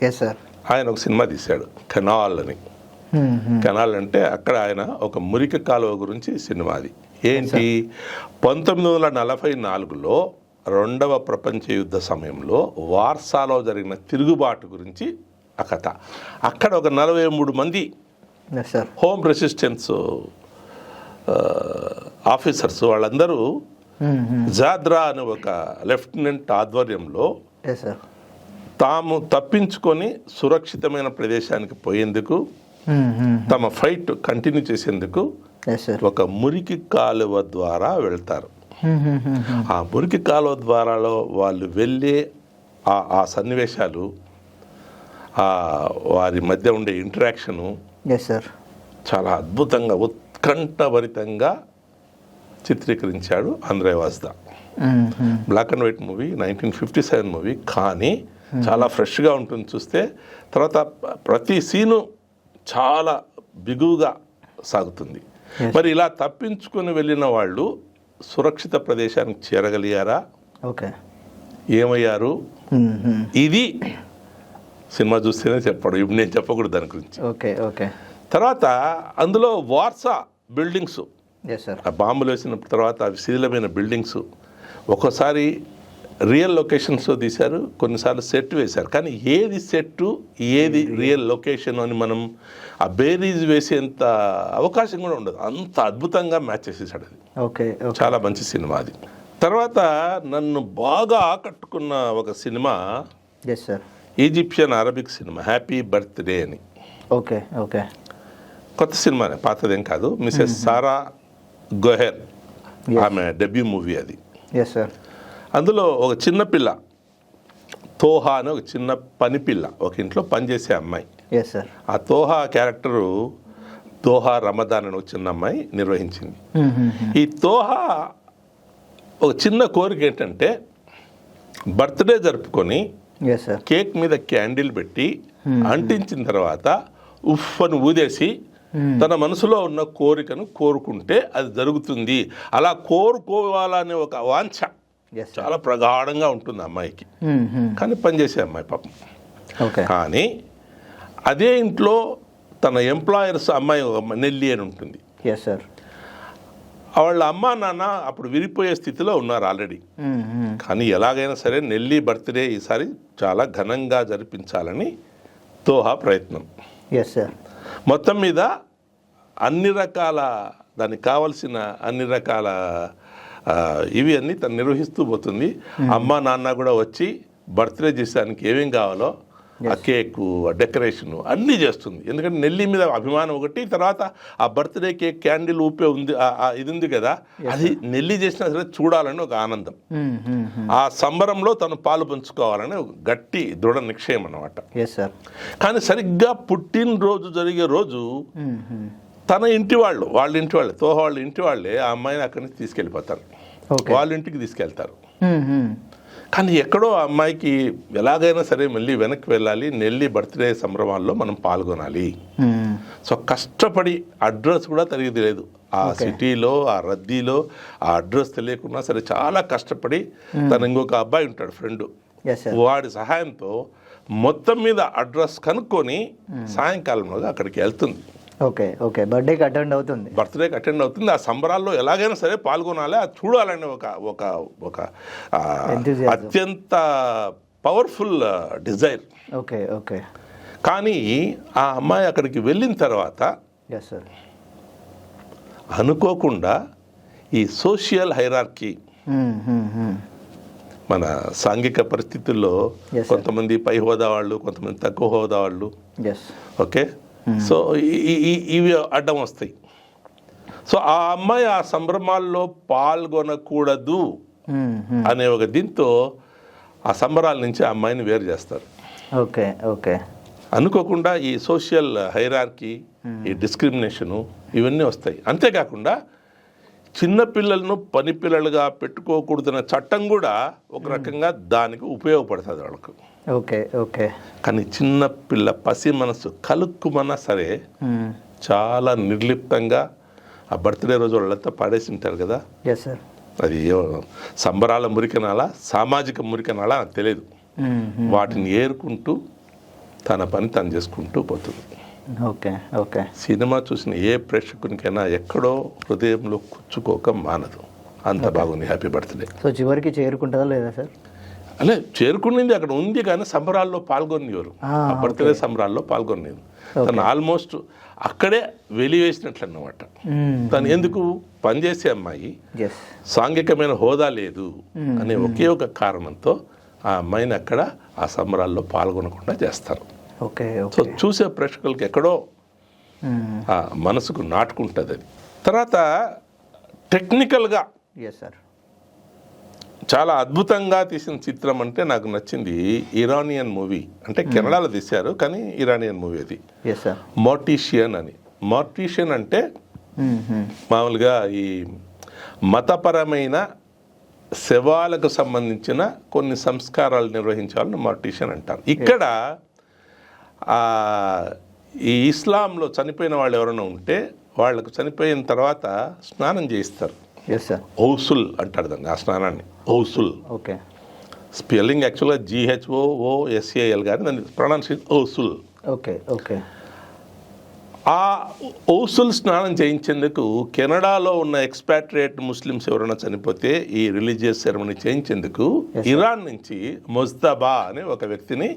Yes sir. ఆయన ఒక సినిమా తీశాడు కెనాల్ అని. కెనాల్ అంటే అక్కడ ఆయన ఒక మురికి కాలువ గురించి సినిమా. అది ఏంటి, 1944లో రెండవ ప్రపంచ యుద్ధ సమయంలో వార్సాలో జరిగిన తిరుగుబాటు గురించి ఆ కథ. అక్కడ ఒక 43 మంది హోమ్ రెసిస్టెన్స్ ఆఫీసర్స్, వాళ్ళందరూ జాద్రా అనే ఒక లెఫ్టినెంట్ ఆధ్వర్యంలో తాము తప్పించుకొని సురక్షితమైన ప్రదేశానికి పోయేందుకు, తమ ఫైట్ కంటిన్యూ చేసేందుకు ఒక మురికి కాలువ ద్వారా వెళ్తారు. ఆ మురికి కాలువ ద్వారాలో వాళ్ళు వెళ్ళే ఆ సన్నివేశాలు, వారి మధ్య ఉండే ఇంటరాక్షను చాలా అద్భుతంగా ఉత్కంఠభరితంగా చిత్రీకరించాడు Andrzej Wajda. Black and white movie, 1957 movie, కానీ చాలా ఫ్రెష్గా ఉంటుంది చూస్తే. తర్వాత ప్రతి సీను చాలా బిగువుగా సాగుతుంది. మరి ఇలా తప్పించుకొని వెళ్ళిన వాళ్ళు సురక్షిత ప్రదేశానికి చేరగలిగారా, ఓకే, ఏమయ్యారు, ఇది సినిమా చూస్తేనే చెప్పడు, ఇప్పుడు నేను చెప్పకూడదు దాని గురించి. Okay okay. తర్వాత అందులో వార్సా బిల్డింగ్స్, ఆ బాంబులు వేసిన తర్వాత అవి శిథిలమైన బిల్డింగ్స్, ఒక్కోసారి రియల్ లొకేషన్స్లో తీశారు, కొన్నిసార్లు సెట్ వేశారు. కానీ ఏది సెట్టు ఏది రియల్ లొకేషన్ అని మనం ఆ బేరీజ్ వేసేంత అవకాశం కూడా ఉండదు. అంత అద్భుతంగా మ్యాచ్ చేసేసాడు అది. ఓకే, చాలా మంచి సినిమా అది. తర్వాత నన్ను బాగా ఆకట్టుకున్న ఒక cinema Egyptian Arabic cinema happy birthday అని. Okay okay. కొత్త సినిమానే, పాతదేం కాదు. మిసెస్ సారా గోహెర్ ఆమె డెబ్యూ మూవీ అది. అందులో ఒక చిన్న పిల్ల, తోహా అని ఒక చిన్న పని పిల్ల, ఒక ఇంట్లో పనిచేసే అమ్మాయి. ఆ తోహా క్యారెక్టరు తోహా రమదాన్ అని ఒక చిన్న అమ్మాయి నిర్వహించింది. ఈ తోహా ఒక చిన్న కోరిక ఏంటంటే, బర్త్డే జరుపుకొని కేక్ మీద క్యాండిల్ పెట్టి అంటించిన తర్వాత ఉఫ్ అని ఊదేసి తన మనసులో ఉన్న కోరికను కోరుకుంటే అది జరుగుతుంది. అలా కోరుకోవాలనే ఒక వాంఛ చాలా ప్రగాఢంగా ఉంటుంది అమ్మాయికి. కానీ పనిచేసే అమ్మాయి పాపం. కానీ అదే ఇంట్లో తన ఎంప్లాయర్స్ అమ్మాయి నెల్లి అని ఉంటుంది. వాళ్ళ అమ్మా నాన్న అప్పుడు విరిపోయే స్థితిలో ఉన్నారు ఆల్రెడీ. కానీ ఎలాగైనా సరే నెల్లి బర్త్డే ఈసారి చాలా ఘనంగా జరిపించాలని తోహా ప్రయత్నం. మొత్తం మీద అన్ని రకాల దానికి కావలసిన అన్ని రకాల ఇవి అన్నీ తను నిర్వహిస్తూ పోతుంది. అమ్మ నాన్న కూడా వచ్చి బర్త్డే చేసేదానికి ఏమేం కావాలో ఆ కేకు, ఆ డెకరేషను అన్నీ చేస్తుంది. ఎందుకంటే నెల్లి మీద అభిమానం ఒకటి, తర్వాత ఆ బర్త్డే కేక్ క్యాండిల్ ఊపే ఉంది, ఇది ఉంది కదా, అది నెల్లి చేసినా సరే చూడాలని ఒక ఆనందం. ఆ సంబరంలో తను పాలు పంచుకోవాలని ఒక గట్టి దృఢ నిశ్చయం అన్నమాట. కానీ సరిగ్గా పుట్టినరోజు జరిగే రోజు తన ఇంటి వాళ్ళు, వాళ్ళ ఇంటి వాళ్ళే, తోహ వాళ్ళ ఇంటి వాళ్ళే ఆ అమ్మాయిని అక్కడి నుంచి తీసుకెళ్ళిపోతారు, వాళ్ళ ఇంటికి తీసుకెళ్తారు. కానీ ఎక్కడో ఆ అమ్మాయికి ఎలాగైనా సరే మళ్ళీ వెనక్కి వెళ్ళాలి, నెల్లి బర్త్డే సంభ్రమాల్లో మనం పాల్గొనాలి. సో కష్టపడి అడ్రస్ కూడా తెలియదు ఆ సిటీలో, ఆ రద్దీలో ఆ అడ్రస్ తెలియకుండా సరే చాలా కష్టపడి తన ఇంకొక అబ్బాయి ఉంటాడు ఫ్రెండ్, వాడి సహాయంతో మొత్తం మీద అడ్రస్ కనుక్కొని సాయంకాలంలో అక్కడికి వెళ్తుంది. బర్త్డేకి అటెండ్ అవుతుంది. ఆ సంబరాల్లో ఎలాగైనా సరే పాల్గొనాలి, అది చూడాలని ఒక ఒక అత్యంత పవర్ఫుల్ డిజైర్. కానీ ఆ అమ్మాయి అక్కడికి వెళ్ళిన తర్వాత అనుకోకుండా ఈ సోషల్ హైరార్కీ, మన సాంఘిక పరిస్థితుల్లో కొంతమంది పై హోదా వాళ్ళు, కొంతమంది తక్కువ హోదా వాళ్ళు, ఓకే, సో ఇవి అడ్డం వస్తాయి. సో ఆ అమ్మాయి ఆ సంభ్రమాల్లో పాల్గొనకూడదు అనే ఒక దీంతో ఆ సంబరాల నుంచి ఆ అమ్మాయిని వేరు చేస్తారు. అనుకోకుండా ఈ సోషల్ హైరార్కీ, ఈ డిస్క్రిమినేషను ఇవన్నీ వస్తాయి. అంతేకాకుండా చిన్నపిల్లలను పని పిల్లలుగా పెట్టుకోకూడదన్న చట్టం కూడా ఒక రకంగా దానికి ఉపయోగపడుతుంది వాళ్ళకు. కానీ చిన్న పిల్ల పసి మనసు కలుక్కుమన్నా సరే చాలా నిర్లిప్తంగా ఆ బర్త్డే రోజు వాళ్ళంతా పాడేసి ఉంటారు కదా, అది సంబరాల మురికనాల సామాజిక మురికనాల నాకు తెలియదు. వాటిని ఏరుకుంటూ తన పని తను చేసుకుంటూ పోతుంది. Okay okay. సినిమా చూసిన ఏ ప్రేక్షకునికైనా ఎక్కడో హృదయంలో కూర్చుకోక మానదు. అంత బాగుంది హ్యాపీ బర్త్డే. సో చివరికి చేరుకుంటుందా లేదా సార్? అలే చేరుకునింది అక్కడ ఉంది, కానీ సంబరాల్లో పాల్గొనేవారు. ఆ బర్త్డే సంబరాల్లో పాల్గొనేది తను ఆల్మోస్ట్ అక్కడే వెలివేసినట్లు అన్నమాట. తను ఎందుకు పనిచేసే అమ్మాయి సాంఘికమైన హోదా లేదు అనే ఒకే ఒక కారణంతో ఆ అమ్మాయిని అక్కడ ఆ సంబరాల్లో పాల్గొనకుండా చేస్తారు. సో చూసే ప్రేక్షకులకి ఎక్కడో ఆ మనసుకు నాటుకుంటుంది అది. తర్వాత టెక్నికల్గా చాలా అద్భుతంగా తీసిన చిత్రం అంటే నాకు నచ్చింది ఇరానియన్ మూవీ. అంటే కెనడాలో తీశారు, కానీ ఇరానియన్ మూవీ అది, మార్టీషియన్ అని. మార్టీషియన్ అంటే మామూలుగా ఈ మతపరమైన శవాలకు సంబంధించిన కొన్ని సంస్కారాలు నిర్వహించాలని మార్టీషియన్ అంటారు. ఇక్కడ ఈ ఇస్లాంలో చనిపోయిన వాళ్ళు ఎవరైనా ఉంటే వాళ్ళకు చనిపోయిన తర్వాత స్నానం చేయిస్తారు. ఔసుల్ అంటారు దాన్ని, ఆ స్నానాన్ని ఔసుల్. ఓకే. స్పెల్లింగ్ యాక్చువల్గా GHOOSAL కానీ దాన్ని ప్రొనౌన్సియేషన్ ఔసుల్. Okay okay. ఆ ఔసుల్ స్నానం చేయించేందుకు కెనడాలో ఉన్న ఎక్స్పాట్రియేట్ ముస్లిమ్స్ ఎవరైనా చనిపోతే ఈ రిలీజియస్ సెరమనీ చేయించేందుకు ఇరాన్ నుంచి ముజ్తబా అనే ఒక వ్యక్తిని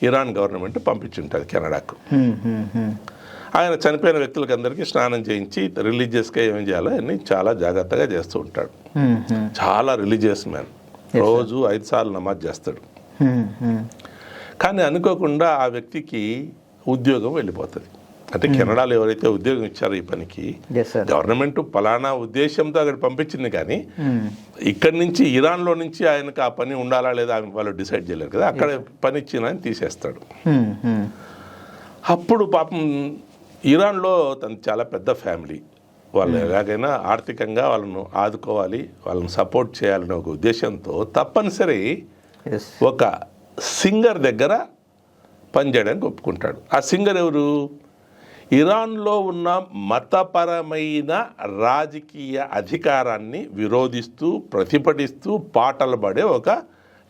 ఇరాన్ గవర్నమెంట్ పంపించుంటుంది కెనడాకు. ఆయన చనిపోయిన వ్యక్తులకి అందరికీ స్నానం చేయించి రిలీజియస్గా ఏం చేయాలో అన్ని చాలా జాగ్రత్తగా చేస్తూ ఉంటాడు. చాలా రిలీజియస్ మ్యాన్, రోజు 5 సార్లు నమాజ్ చేస్తాడు. కానీ అనుకోకుండా ఆ వ్యక్తికి ఉద్యోగం వెళ్ళిపోతుంది. అంటే కెనడాలో ఎవరైతే ఉద్యోగం ఇచ్చారో ఈ పనికి గవర్నమెంట్ పలానా ఉద్దేశంతో అక్కడ పంపించింది, కానీ ఇక్కడి నుంచి ఇరాన్లో నుంచి ఆయనకు ఆ పని ఉండాలా లేదా వాళ్ళు డిసైడ్ చేయలేరు కదా, అక్కడ పని ఇచ్చిన ఆయన తీసేస్తాడు. అప్పుడు పాపం ఇరాన్లో తను చాలా పెద్ద ఫ్యామిలీ, వాళ్ళు ఎలాగైనా ఆర్థికంగా వాళ్ళను ఆదుకోవాలి, వాళ్ళని సపోర్ట్ చేయాలనే ఒక ఉద్దేశంతో తప్పనిసరి ఒక సింగర్ దగ్గర పనిచేయడానికి ఒప్పుకుంటాడు. ఆ సింగర్ ఎవరు? ఇరాన్లో ఉన్న మతపరమైన రాజకీయ అధికారాన్ని విరోధిస్తూ ప్రతిభటిస్తూ పాటలు పాడే ఒక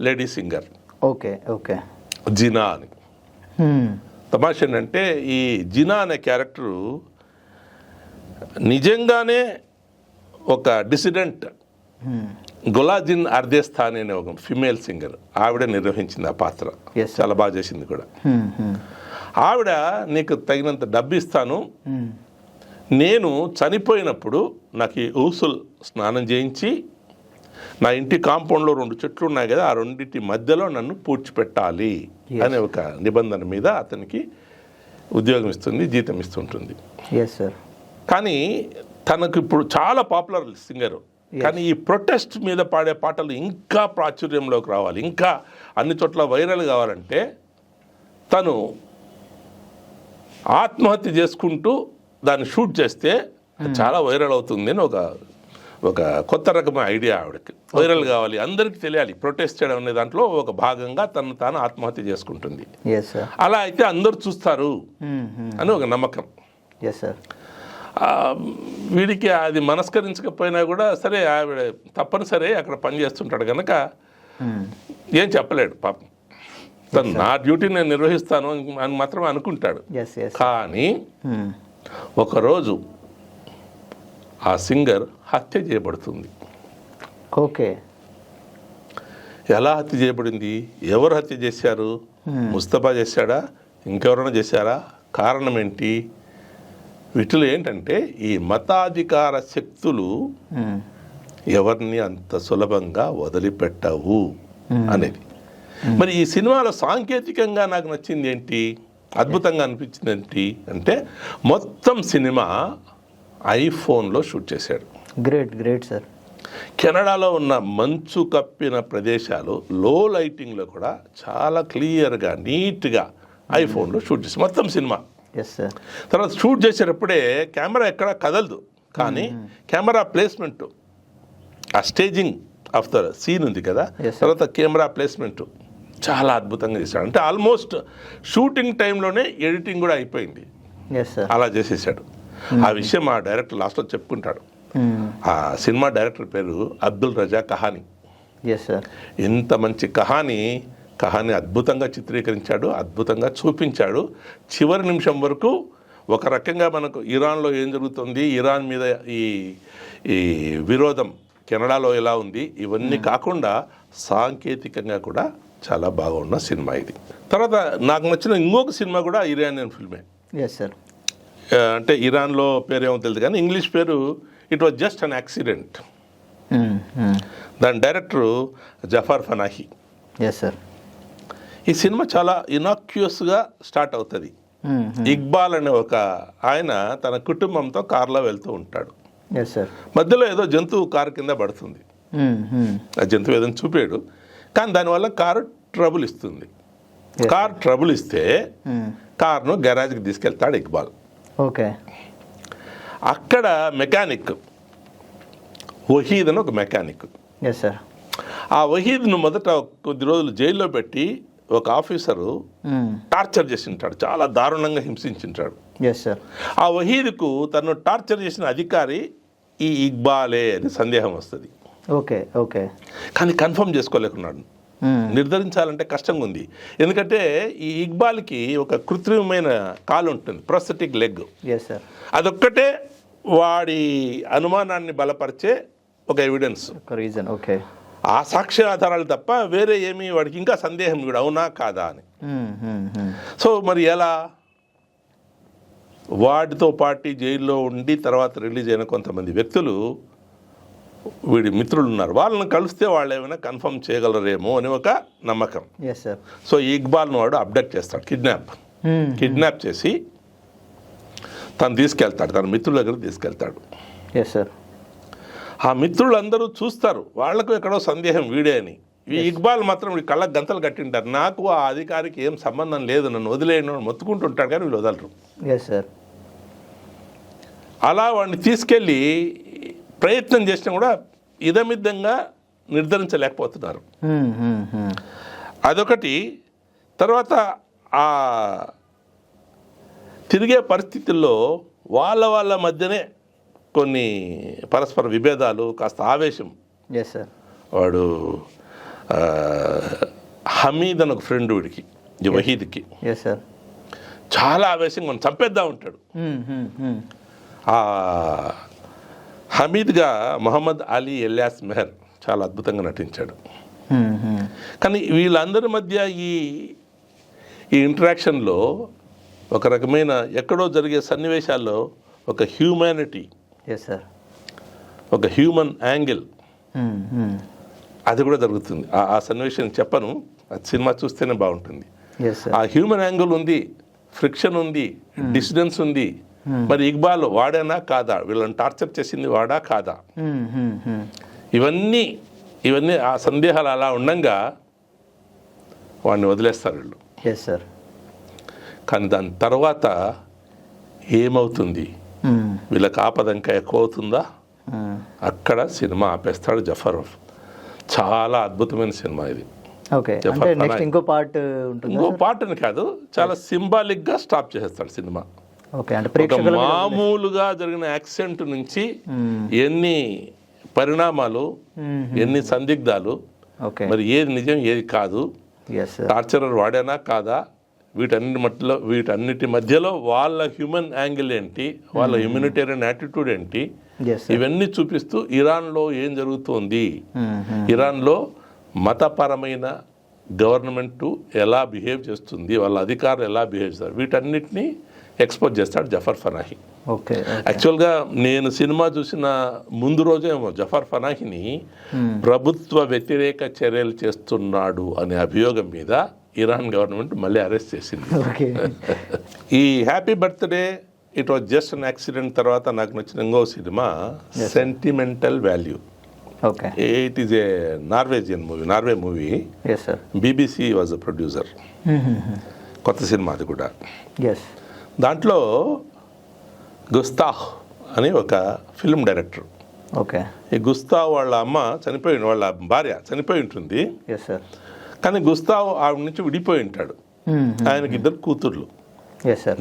lady singer. Okay okay. Zener అని. తమాష ఏంటంటే ఈ జినా అనే క్యారెక్టరు నిజంగానే ఒక డిసిడెంట్ గులాజిన్ అర్దేస్తాని అనే ఒక ఫిమేల్ సింగర్, ఆవిడ నిర్వహించింది ఆ పాత్ర. చాలా బాగా చేసింది కూడా. ఆవిడ నీకు తగినంత డబ్బు ఇస్తాను, నేను చనిపోయినప్పుడు నాకు ఈ ఊసుల్ స్నానం చేయించి నా ఇంటి కాంపౌండ్లో 2 చెట్లు ఉన్నాయి కదా, ఆ రెండింటి మధ్యలో నన్ను పూడ్చిపెట్టాలి అనే ఒక నిబంధన మీద అతనికి ఉద్యోగం ఇస్తుంది, జీతం ఇస్తుంటుంది. కానీ తనకు ఇప్పుడు చాలా పాపులర్ సింగరు, కానీ ఈ ప్రొటెస్ట్ మీద పాడే పాటలు ఇంకా ప్రాచుర్యంలోకి రావాలి, ఇంకా అన్ని చోట్ల వైరల్ కావాలంటే తను ఆత్మహత్య చేసుకుంటూ దాన్ని షూట్ చేస్తే చాలా వైరల్ అవుతుంది అని ఒక కొత్త రకమైన ఐడియా ఆవిడకి. వైరల్ కావాలి, అందరికీ తెలియాలి, ప్రొటెస్ట్ చేయడం అనే దాంట్లో ఒక భాగంగా తను తాను ఆత్మహత్య చేసుకుంటుంది. అలా అయితే అందరూ చూస్తారు అని ఒక నమ్మకం. వీడికి అది మనస్కరించకపోయినా కూడా సరే, ఆవిడ తప్పనిసరి అక్కడ పని చేస్తుంటాడు కనుక ఏం చెప్పలేడు పాపం. తను నా డ్యూటీ నేను నిర్వహిస్తాను అని మాత్రమే అనుకుంటాడు. కానీ ఒకరోజు ఆ సింగర్ హత్య చేయబడుతుంది. ఓకే. ఎలా హత్య చేయబడింది? ఎవరు హత్య చేశారు? ముస్తఫా చేశాడా? ఇంకెవరైనా చేశారా? కారణం ఏంటి? వీటిలో ఏంటంటే ఈ మతాధికార శక్తులు ఎవరిని అంత సులభంగా వదిలిపెట్టవు అనేది. మరి ఈ సినిమాలో సాంకేతికంగా నాకు నచ్చింది ఏంటి, అద్భుతంగా అనిపించింది ఏంటి అంటే, మొత్తం సినిమా ఐఫోన్లో షూట్ చేశాడు. Great sir. కెనడాలో ఉన్న మంచు కప్పిన ప్రదేశాలు లో లైటింగ్లో కూడా చాలా క్లియర్గా నీట్గా ఐఫోన్లో షూట్ చేసి మొత్తం సినిమా. తర్వాత షూట్ చేసేటప్పుడే కెమెరా ఎక్కడ కదలదు, కానీ కెమెరా ప్లేస్మెంట్, ఆ స్టేజింగ్ ఆఫ్ ద సీన్ ఉంది కదా, తర్వాత కెమెరా ప్లేస్మెంట్ చాలా అద్భుతంగా చేశాడు. అంటే ఆల్మోస్ట్ షూటింగ్ టైంలోనే ఎడిటింగ్ కూడా అయిపోయింది, అలా చేసేసాడు. ఆ విషయం ఆ డైరెక్టర్ లాస్ట్లో చెప్పుకుంటాడు. ఆ సినిమా డైరెక్టర్ పేరు అబ్దుల్ రజా కహానీ. Yes sir. ఇంత మంచి కహానీ అద్భుతంగా చిత్రీకరించాడు, అద్భుతంగా చూపించాడు. చివరి నిమిషం వరకు ఒక రకంగా మనకు ఇరాన్లో ఏం జరుగుతుంది, ఇరాన్ మీద ఈ విరోధం కెనడాలో ఎలా ఉంది, ఇవన్నీ కాకుండా సాంకేతికంగా కూడా చాలా బాగున్న సినిమా ఇది. తర్వాత నాకు నచ్చిన ఇంకొక సినిమా కూడా ఇరానియన్ ఫిల్మే. Yes sir. అంటే ఇరాన్లో పేరేమో తెలియదు కానీ ఇంగ్లీష్ పేరు it was just an accident. దాని director Jafar Panahi. Yes sir. ఈ సినిమా చాలా ఇనాక్యూస్గా స్టార్ట్ అవుతుంది. ఇక్బాల్ అనే ఒక ఆయన తన కుటుంబంతో కారులో వెళ్తూ ఉంటాడు. Yes sir. మధ్యలో ఏదో జంతువు కారు కింద పడుతుంది. ఆ జంతువు ఏదైనా చూపాడు కానీ దానివల్ల కారు ట్రబుల్ ఇస్తుంది. కార్ ట్రబుల్ ఇస్తే కార్ను గరాజ్కి తీసుకెళ్తాడు ఇక్బాల్. ఓకే. అక్కడ మెకానిక్ వహీద్ అని ఒక మెకానిక్. Yes sir. ఆ వహీద్ను మొదట కొద్ది రోజులు జైల్లో పెట్టి ఒక ఆఫీసరు టార్చర్ చేసి ఉంటాడు, చాలా దారుణంగా హింసించుంటాడు. Yes sir. ఆ వహీద్కు తను టార్చర్ చేసిన అధికారి ఈ ఇక్బాలే అని సందేహం వస్తుంది. ఓకే. ఓకే. కానీ కన్ఫర్మ్ చేసుకోలేకున్నాడు. నిర్ధారించాలంటే కష్టంగా ఉంది. ఎందుకంటే ఈ ఇక్బాల్కి ఒక కృత్రిమమైన కాలు ఉంటుంది, ప్రొస్థెటిక్ లెగ్. Yes sir. అదొక్కటే వాడి అనుమానాన్ని బలపరిచే ఒక ఎవిడెన్స్, ఒక రీజన్. ఓకే. ఆ సాక్ష్య ఆధారాలు తప్ప వేరే ఏమీ వాడికి ఇంకా సందేహం కూడా అవునా కాదా అని. సో మరి ఎలా వాటితో పాటు జైల్లో ఉండి తర్వాత రిలీజ్ అయిన కొంతమంది వ్యక్తులు వీడి మిత్రులు ఉన్నారు, వాళ్ళని కలిస్తే వాళ్ళు ఏమైనా కన్ఫర్మ్ చేయగలరేమో అని ఒక నమ్మకం. Yes sir. సో ఈ ఇక్బాల్ను వాడు అబ్డక్ట్ చేస్తాడు, కిడ్నాప్ చేసి తను తీసుకెళ్తాడు, తన మిత్రుల దగ్గర తీసుకెళ్తాడు. Yes sir. ఆ మిత్రులందరూ చూస్తారు, వాళ్లకు ఎక్కడో సందేహం వీడే అని. ఈ ఇక్బాల్ మాత్రం వీడి కళ్ళకు గంతలు కట్టింటారు, నాకు ఆ అధికారికి ఏం సంబంధం లేదు, నన్ను వదిలేయను మొత్తుకుంటుంటాడు కానీ వీళ్ళు వదలరు. Yes sir. అలా వాడిని తీసుకెళ్ళి ప్రయత్నం చేసినా కూడా ఇదమిద్దంగా నిర్ధారించలేకపోతున్నారు. అదొకటి. తర్వాత ఆ తిరిగే పరిస్థితుల్లో వాళ్ళ మధ్యనే కొన్ని పరస్పర విభేదాలు, కాస్త ఆవేశం. Yes sir. వాడు హమీద్ అని ఒక ఫ్రెండ్ వీడికి, ఈ వహీద్కి. Yes sir. చాలా ఆవేశంగా మనం చంపేద్దా ఉంటాడు. ఆ హమీద్గా మొహమ్మద్ అలీ ఎల్యాస్ మెహర్ చాలా అద్భుతంగా నటించాడు. కానీ వీళ్ళందరి మధ్య ఈ ఇంటరాక్షన్లో ఒక రకమైన ఎక్కడో జరిగే సన్నివేశాల్లో ఒక హ్యూమానిటీ, ఒక హ్యూమన్ యాంగిల్ అది కూడా జరుగుతుంది. ఆ సన్నివేశం చెప్పను, సినిమా చూస్తేనే బాగుంటుంది. ఆ హ్యూమన్ యాంగిల్ ఉంది, ఫ్రిక్షన్ ఉంది, డిస్టెన్స్ ఉంది. మరి ఇక్బాల్ వాడేనా కాదా, వీళ్ళని టార్చర్ చేసింది వాడా కాదా, ఇవన్నీ ఆ సందేహాలు అలా ఉండంగా వాడిని వదిలేస్తారు వీళ్ళు. కానీ దాని తర్వాత ఏమవుతుంది, వీళ్ళకి ఆపద ఇంకా ఎక్కువ అవుతుందా, అక్కడ సినిమా ఆపేస్తాడు జఫర్. చాలా అద్భుతమైన సినిమా ఇది. ఇంకో పార్ట్ అని కాదు, చాలా సింబాలిక్ గా స్టాప్ చేసేస్తాడు సినిమా. మామూలుగా జరిగిన యాక్సిడెంట్ నుంచి ఎన్ని పరిణామాలు, ఎన్ని సందిగ్ధాలు, మరి ఏది నిజం ఏది కాదు, టార్చరర్ వాడేనా కాదా, వీటన్నిటి మధ్యలో వాళ్ళ హ్యూమన్ యాంగిల్ ఏంటి, వాళ్ళ హ్యూమనిటేరియన్ యాటిట్యూడ్ ఏంటి, ఇవన్నీ చూపిస్తూ ఇరాన్లో ఏం జరుగుతోంది, ఇరాన్లో మతపరమైన గవర్నమెంట్ ఎలా బిహేవ్ చేస్తుంది, వాళ్ళ అధికారులు ఎలా బిహేవ్ చేస్తారు, వీటన్నిటినీ ఎక్స్పోజ్ చేస్తాడు జఫర్ ఫనాహి. యాక్చువల్గా నేను సినిమా చూసిన ముందు రోజేమో జఫర్ ఫనాహిని ప్రభుత్వ వ్యతిరేక చర్యలు చేస్తున్నాడు అనే అభియోగం మీద ఇరాన్ గవర్నమెంట్ మళ్ళీ అరెస్ట్ చేసింది. ఈ happy birthday it was just an accident తర్వాత నాకు నచ్చిన ఇంకో cinema sentimental value. It is a Norway movie. BBC was a producer. కొత్త సినిమా అది కూడా. దాంట్లో గుస్తావ్ అని ఒక ఫిల్మ్ డైరెక్టర్. ఈ గుస్తావ్ వాళ్ళ అమ్మ చనిపోయి, వాళ్ళ భార్య చనిపోయి ఉంటుంది. కానీ గుస్తావ్ ఆవిడ నుంచి విడిపోయి ఉంటాడు. ఆయనకి 2 కూతుర్లు,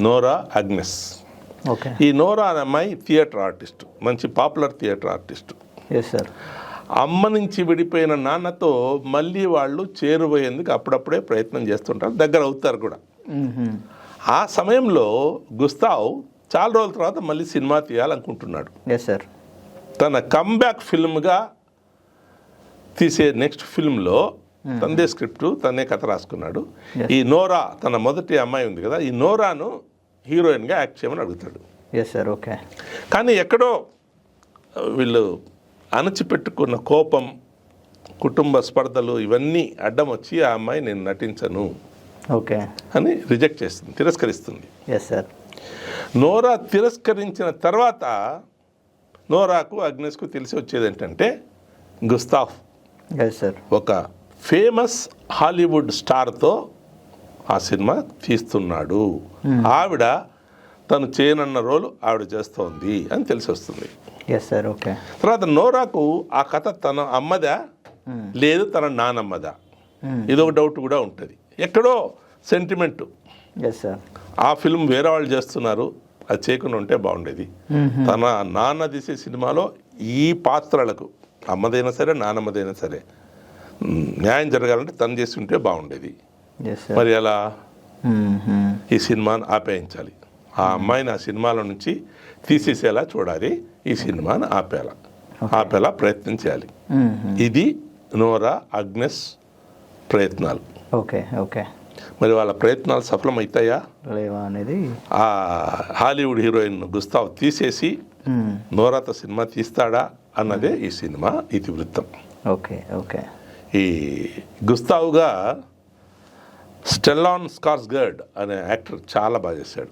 నోరా, అగ్నెస్. ఓకే. ఈ నోరా అనే అమ్మాయి థియేటర్ ఆర్టిస్ట్, మంచి popular theatre artist. Yes sir. అమ్మ నుంచి విడిపోయిన నాన్నతో మళ్ళీ వాళ్ళు చేరువయ్యేందుకు అప్పుడప్పుడే ప్రయత్నం చేస్తుంటారు, దగ్గర అవుతారు కూడా. ఆ సమయంలో గుస్తావ్ చాలా రోజుల తర్వాత మళ్ళీ సినిమా తీయాలనుకుంటున్నాడు. Yes sir. తన కమ్బ్యాక్ ఫిల్మ్గా తీసే నెక్స్ట్ ఫిల్మ్లో తనదే స్క్రిప్ట్, తనే కథ రాసుకున్నాడు. ఈ నోరా, తన మొదటి అమ్మాయి ఉంది కదా, ఈ నోరాను హీరోయిన్గా యాక్ట్ చేయమని అడుగుతాడు. Yes sir. ఓకే. కానీ ఎక్కడో వీళ్ళు అణచిపెట్టుకున్న కోపం, కుటుంబ స్పర్ధలు ఇవన్నీ అడ్డం వచ్చి ఆ అమ్మాయి నేను నటించను ఓకే అని రిజెక్ట్ చేస్తుంది, తిరస్కరిస్తుంది. Yes sir. నోరా తిరస్కరించిన తర్వాత నోరాకు, అగ్నెస్కు తెలిసి వచ్చేది ఏంటంటే గుస్తావ్ ఎస్ సార్ ఒక ఫేమస్ హాలీవుడ్ స్టార్తో ఆ సినిమా తీస్తున్నాడు, ఆవిడ తను చేయనన్న రోలు ఆవిడ చేస్తోంది అని తెలిసి వస్తుంది. Yes sir. ఓకే. తర్వాత నోరాకు ఆ కథ తన అమ్మదా లేదు తన నానమ్మదా, ఇదొక డౌట్ కూడా ఉంటుంది. ఎక్కడో సెంటిమెంట్, ఎస్ సార్, ఆ ఫిల్మ్ వేరే వాళ్ళు చేస్తున్నారు, అది చేయకుండా ఉంటే బాగుండేది. తన నాన్న తీసే సినిమాలో ఈ పాత్రలకు, అమ్మదైనా సరే నానమ్మదైనా సరే, న్యాయం జరగాలంటే తను చేసి ఉంటే బాగుండేది. మరి అలా ఈ సినిమాను ఆపేయించాలి, ఆ అమ్మాయిని ఆ సినిమాల నుంచి తీసేసేలా చూడాలి, ఈ సినిమాను ఆపేలా ప్రయత్నం చేయాలి. ఇది నోరా, అగ్నెస్ ప్రయత్నాలు. ఓకే. ఓకే. మరి వాళ్ళ ప్రయత్నాలు సఫలమవుతాయా లేవా అనేది ఆ హాలీవుడ్ హీరోయిన్ గుస్తావ్ తీసేసి నోరాతో సినిమా తీస్తాడా అన్నదే ఈ సినిమా ఇతివృత్తం. ఓకే. ఓకే. ఈ గుస్తావ్గా స్టెల్లాన్ స్కార్స్గర్డ్ అనే యాక్టర్ చాలా బాగా చేశాడు.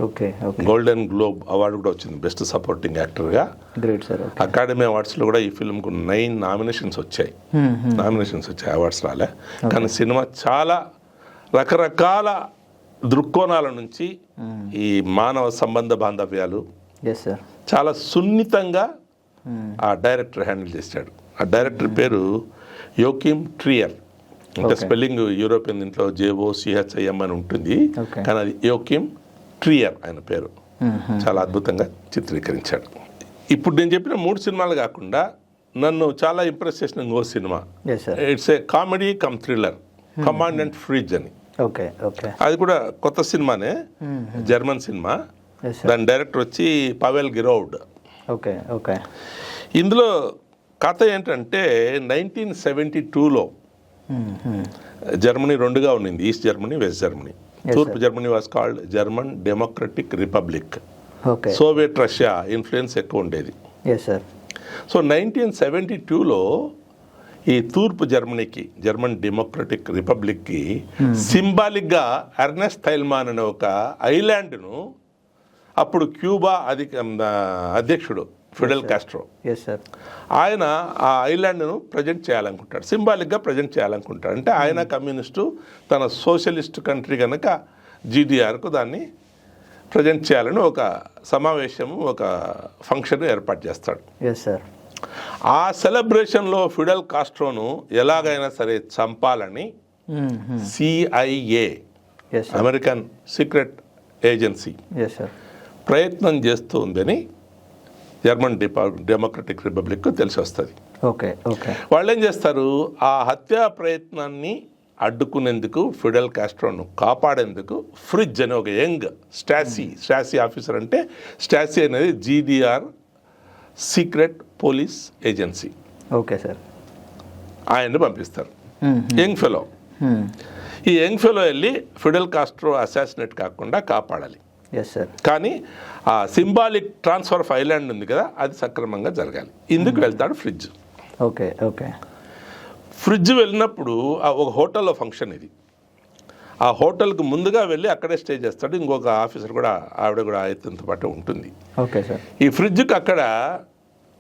Okay. Okay. Golden globe award కూడా వచ్చింది బెస్ట్ సపోర్టింగ్ యాక్టర్గా. Great sir. అకాడమీ అవార్డ్స్లో కూడా ఈ ఫిల్మ్కు 9 నామినేషన్స్ వచ్చాయి. అవార్డ్స్ రాలే, కానీ సినిమా చాలా రకరకాల దృక్కోణాల నుంచి ఈ మానవ సంబంధ బాంధవ్యాలు ఎస్ సార్ చాలా సున్నితంగా ఆ డైరెక్టర్ హ్యాండిల్ చేశాడు. ఆ డైరెక్టర్ పేరు యోకిమ్ ట్రియర్, ఇంకా స్పెల్లింగ్ యూరోపియన్ దీంట్లో JOCHIM అని ఉంటుంది, కానీ అది యోకిమ్ ట్రియర్ ఆయన పేరు. చాలా అద్భుతంగా చిత్రీకరించాడు. ఇప్పుడు నేను చెప్పిన 3 సినిమాలు కాకుండా నన్ను చాలా ఇంప్రెస్ చేసిన ఇంకో cinema, it's a comedy come thriller, commandant fridge అని. ఓకే. ఓకే. అది కూడా కొత్త సినిమానే, జర్మన్ సినిమా. దాని డైరెక్టర్ వచ్చి పవెల్ గిరౌడ్. ఓకే. ఓకే. ఇందులో కథ ఏంటంటే 1972లో జర్మనీ 2గా ఉండింది, ఈస్ట్ జర్మనీ, వెస్ట్ జర్మనీ. తూర్పు Germany was called German democratic republic. Soviet Russia influence ఎక్కువ ఉండేది. సో 1972లో ఈ తూర్పు జర్మనీకి, జర్మన్ డెమోక్రటిక్ రిపబ్లిక్కి సింబాలిక్గా ఎర్నెస్ట్ థైల్మాన్ అనే ఒక ఐలాండ్ను అప్పుడు క్యూబా అధ్యక్షుడు ఫిడెల్ కాస్ట్రో ఆయన ఆ ఐలాండ్ను ప్రజెంట్ చేయాలనుకుంటాడు, సింబాలిక్గా ప్రజెంట్ చేయాలనుకుంటాడు. అంటే ఆయన కమ్యూనిస్టు, తన సోషలిస్ట్ కంట్రీ కనుక GDRకు దాన్ని ప్రజెంట్ చేయాలని ఒక సమావేశము, ఒక ఫంక్షన్ ఏర్పాటు చేస్తాడు. ఆ సెలబ్రేషన్లో ఫిడెల్ కాస్ట్రోను ఎలాగైనా సరే చంపాలని CIA, అమెరికన్ సీక్రెట్ ఏజెన్సీ ప్రయత్నం చేస్తుందని జర్మన్ డెమోక్రటిక్ రిపబ్లిక్ తెలిసి వస్తుంది. వాళ్ళు ఏం చేస్తారు, ఆ హత్యా ప్రయత్నాన్ని అడ్డుకునేందుకు, ఫిడెల్ కాస్ట్రోను కాపాడేందుకు ఫ్రిడ్జ్ అనే ఒక యంగ్ స్టాసీ ఆఫీసర్, అంటే స్టాసీ అనేది GDR సీక్రెట్ పోలీస్ ఏజెన్సీ, ఆయన్ని పంపిస్తారు. Young fellow. ఈ యంగ్ ఫెలో వెళ్ళి ఫిడెల్ కాస్ట్రో అసాసినేట్ కాకుండా కాపాడాలి. కానీ ఆ సింబాలిక్ ట్రాన్స్ఫర్ ఆఫ్ ఐలాండ్ ఉంది కదా, అది సక్రమంగా జరగాలి. ఇందుకు వెళ్తాడు ఫ్రిడ్జ్. ఫ్రిడ్జ్ వెళ్ళినప్పుడు ఒక హోటల్లో ఫంక్షన్ ఇది. ఆ హోటల్కి ముందుగా వెళ్ళి అక్కడే స్టే చేస్తాడు. ఇంకొక ఆఫీసర్ కూడా, ఆవిడ కూడా ఆయనతో పాటు ఉంటుంది. ఈ ఫ్రిడ్జ్కి అక్కడ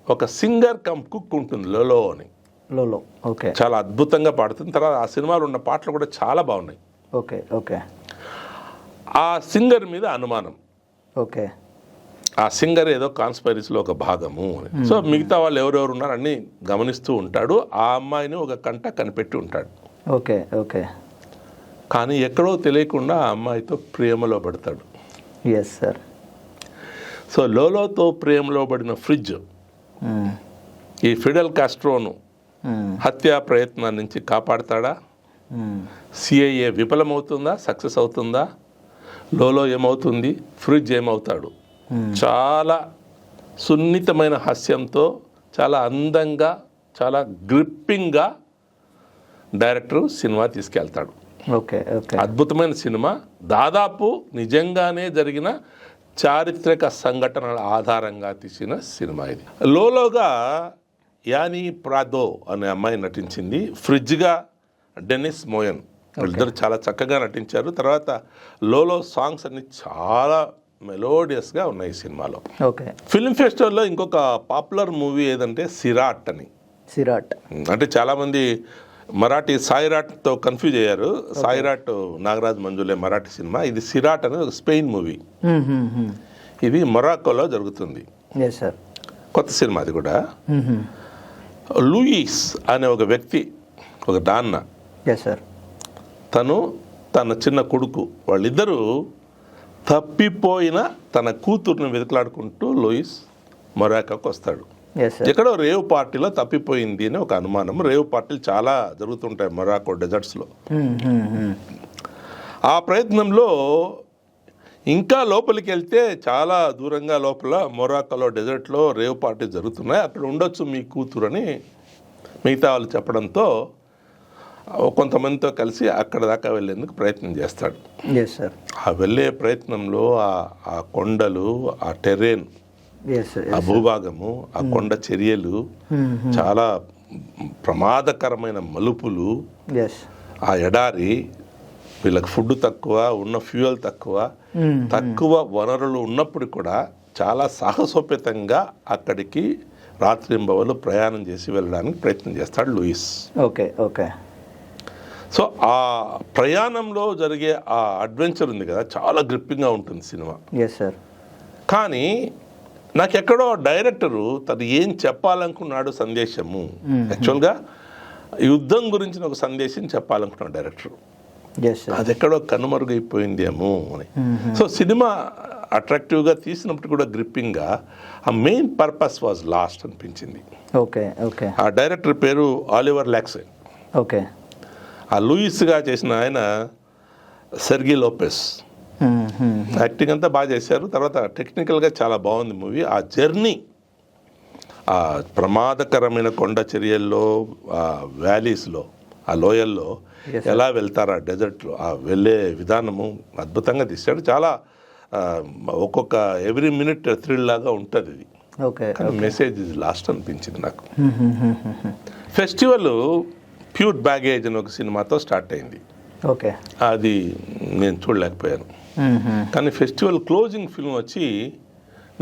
ఒక సింగర్ కమ్ కుక్ ఉంటుంది, లోలో అని. చాలా అద్భుతంగా పాడుతుంది. తర్వాత ఆ సినిమాలో ఉన్న పాటలు కూడా చాలా బాగున్నాయి. ఆ సింగర్ మీద అనుమానం, ఆ సింగర్ ఏదో కాన్స్పైరసీలో ఒక భాగము. సో మిగతా వాళ్ళు ఎవరెవరు ఉన్నారు అన్ని గమనిస్తూ ఉంటాడు. ఆ అమ్మాయిని ఒక కంట కనిపెట్టి ఉంటాడు. కానీ ఎక్కడో తెలియకుండా ఆ అమ్మాయితో ప్రేమలో పడతాడు. సో లోలోతో ప్రేమలో పడిన ఫ్రిడ్జ్ ఈ ఫిడెల్ కాస్ట్రోను హత్యా ప్రయత్నం నుంచి కాపాడతాడా? సిఐఏ విఫలమవుతుందా, సక్సెస్ అవుతుందా? లోలో ఏమవుతుంది, ఫ్రిడ్జ్ ఏమవుతాడు? చాలా సున్నితమైన హాస్యంతో, చాలా అందంగా, చాలా గ్రిప్పింగ్గా డైరెక్టర్ సినిమా తీసుకెళ్తాడు. ఓకే ఓకే అద్భుతమైన సినిమా. దాదాపు నిజంగానే జరిగిన చారిత్రక సంఘటనల ఆధారంగా తీసిన సినిమా ఇది. లోలోగా యానీ ప్రాదో అనే అమ్మాయి నటించింది. ఫ్రిడ్జ్గా డెనిస్ మోయన్, వాళ్ళిద్దరు చాలా చక్కగా నటించారు. తర్వాత లోలో సాంగ్స్ అన్ని చాలా మెలోడియస్గా ఉన్నాయి ఈ సినిమాలో. ఓకే. ఫిల్మ్ ఫెస్టివల్లో ఇంకొక పాపులర్ మూవీ ఏదంటే సిరాట్ అని. సిరాట్ అంటే చాలామంది మరాఠీ సాయిరాట్తో కన్ఫ్యూజ్ అయ్యారు. సాయిరాట్ నాగరాజ్ మంజులే మరాఠీ సినిమా. ఇది సిరాట్ అనేది ఒక స్పెయిన్ మూవీ. ఇది మొరాకోలో జరుగుతుంది. కొత్త సినిమా అది కూడా. లూయిస్ అనే ఒక వ్యక్తి, ఒక నాన్న, తను తన చిన్న కొడుకు, వాళ్ళిద్దరూ తప్పిపోయిన తన కూతుర్ని వెతుకులాడుకుంటూ లూయిస్ మొరాకోకు వస్తాడు. ఎక్కడో రేవ్ పార్టీలో తప్పిపోయింది అని ఒక అనుమానం. రేవ్ పార్టీలు చాలా జరుగుతుంటాయి మొరాకో డెజర్ట్స్లో. ఆ ప్రయత్నంలో ఇంకా లోపలికి వెళ్తే చాలా దూరంగా లోపల మొరాకోలో డెజర్ట్లో రేవ్ పార్టీ జరుగుతున్నాయి, అక్కడ ఉండొచ్చు మీ కూతురు అని మిగతా వాళ్ళు చెప్పడంతో కొంతమందితో కలిసి అక్కడ దాకా వెళ్ళేందుకు ప్రయత్నం చేస్తాడు. ఆ వెళ్ళే ప్రయత్నంలో ఆ కొండలు, ఆ టెర్రేన్, ఆ భూభాగము, ఆ కొండ చర్యలు, చాలా ప్రమాదకరమైన మలుపులు, ఆ ఎడారి, వీళ్ళకి ఫుడ్ తక్కువ, ఉన్న ఫ్యూయల్ తక్కువ వనరులు ఉన్నప్పుడు కూడా చాలా సాహసోపేతంగా అక్కడికి రాత్రింబవలు ప్రయాణం చేసి వెళ్ళడానికి ప్రయత్నం చేస్తాడు లూయిస్. Okay okay. సో ఆ ప్రయాణంలో జరిగే ఆ అడ్వెంచర్ ఉంది కదా, చాలా గ్రిప్పింగ్గా ఉంటుంది సినిమా. కానీ నాకెక్కడో డైరెక్టరు తను ఏం చెప్పాలనుకున్నాడు సందేశము, యాక్చువల్గా యుద్ధం గురించిన ఒక సందేశం చెప్పాలనుకున్నాడు డైరెక్టరు, అది ఎక్కడో కనుమరుగైపోయిందేమో అని. సో సినిమా అట్రాక్టివ్గా తీసినప్పుడు కూడా గ్రిప్పింగ్గా, ఆ మెయిన్ పర్పస్ వాజ్ లాస్ట్ అనిపించింది. Okay okay. ఆ డైరెక్టర్ పేరు ఆలివర్ లాక్సే. ఓకే. ఆ లూయిస్గా చేసిన ఆయన సెర్గీ లోపెస్. యాక్టింగ్ అంతా బాగా చేశారు. తర్వాత టెక్నికల్గా చాలా బాగుంది మూవీ. ఆ జర్నీ, ఆ ప్రమాదకరమైన కొండ చర్యల్లో, ఆ వ్యాలీస్లో, ఆ లోయల్లో ఎలా వెళ్తారు, ఆ డెజర్ట్లో ఆ వెళ్ళే విధానము అద్భుతంగా తీశాడు. చాలా ఒక్కొక్క ఎవ్రీ మినిట్ థ్రిల్ లాగా ఉంటుంది ఇది. కానీ మెసేజ్ ఇది లాస్ట్ అనిపించింది నాకు. ఫెస్టివల్ ప్యూర్ బ్యాగేజ్ అని ఒక సినిమాతో స్టార్ట్ అయింది. ఓకే. అది నేను చూడలేకపోయాను. కానీ ఫెస్టివల్ క్లోజింగ్ ఫిల్మ్ వచ్చి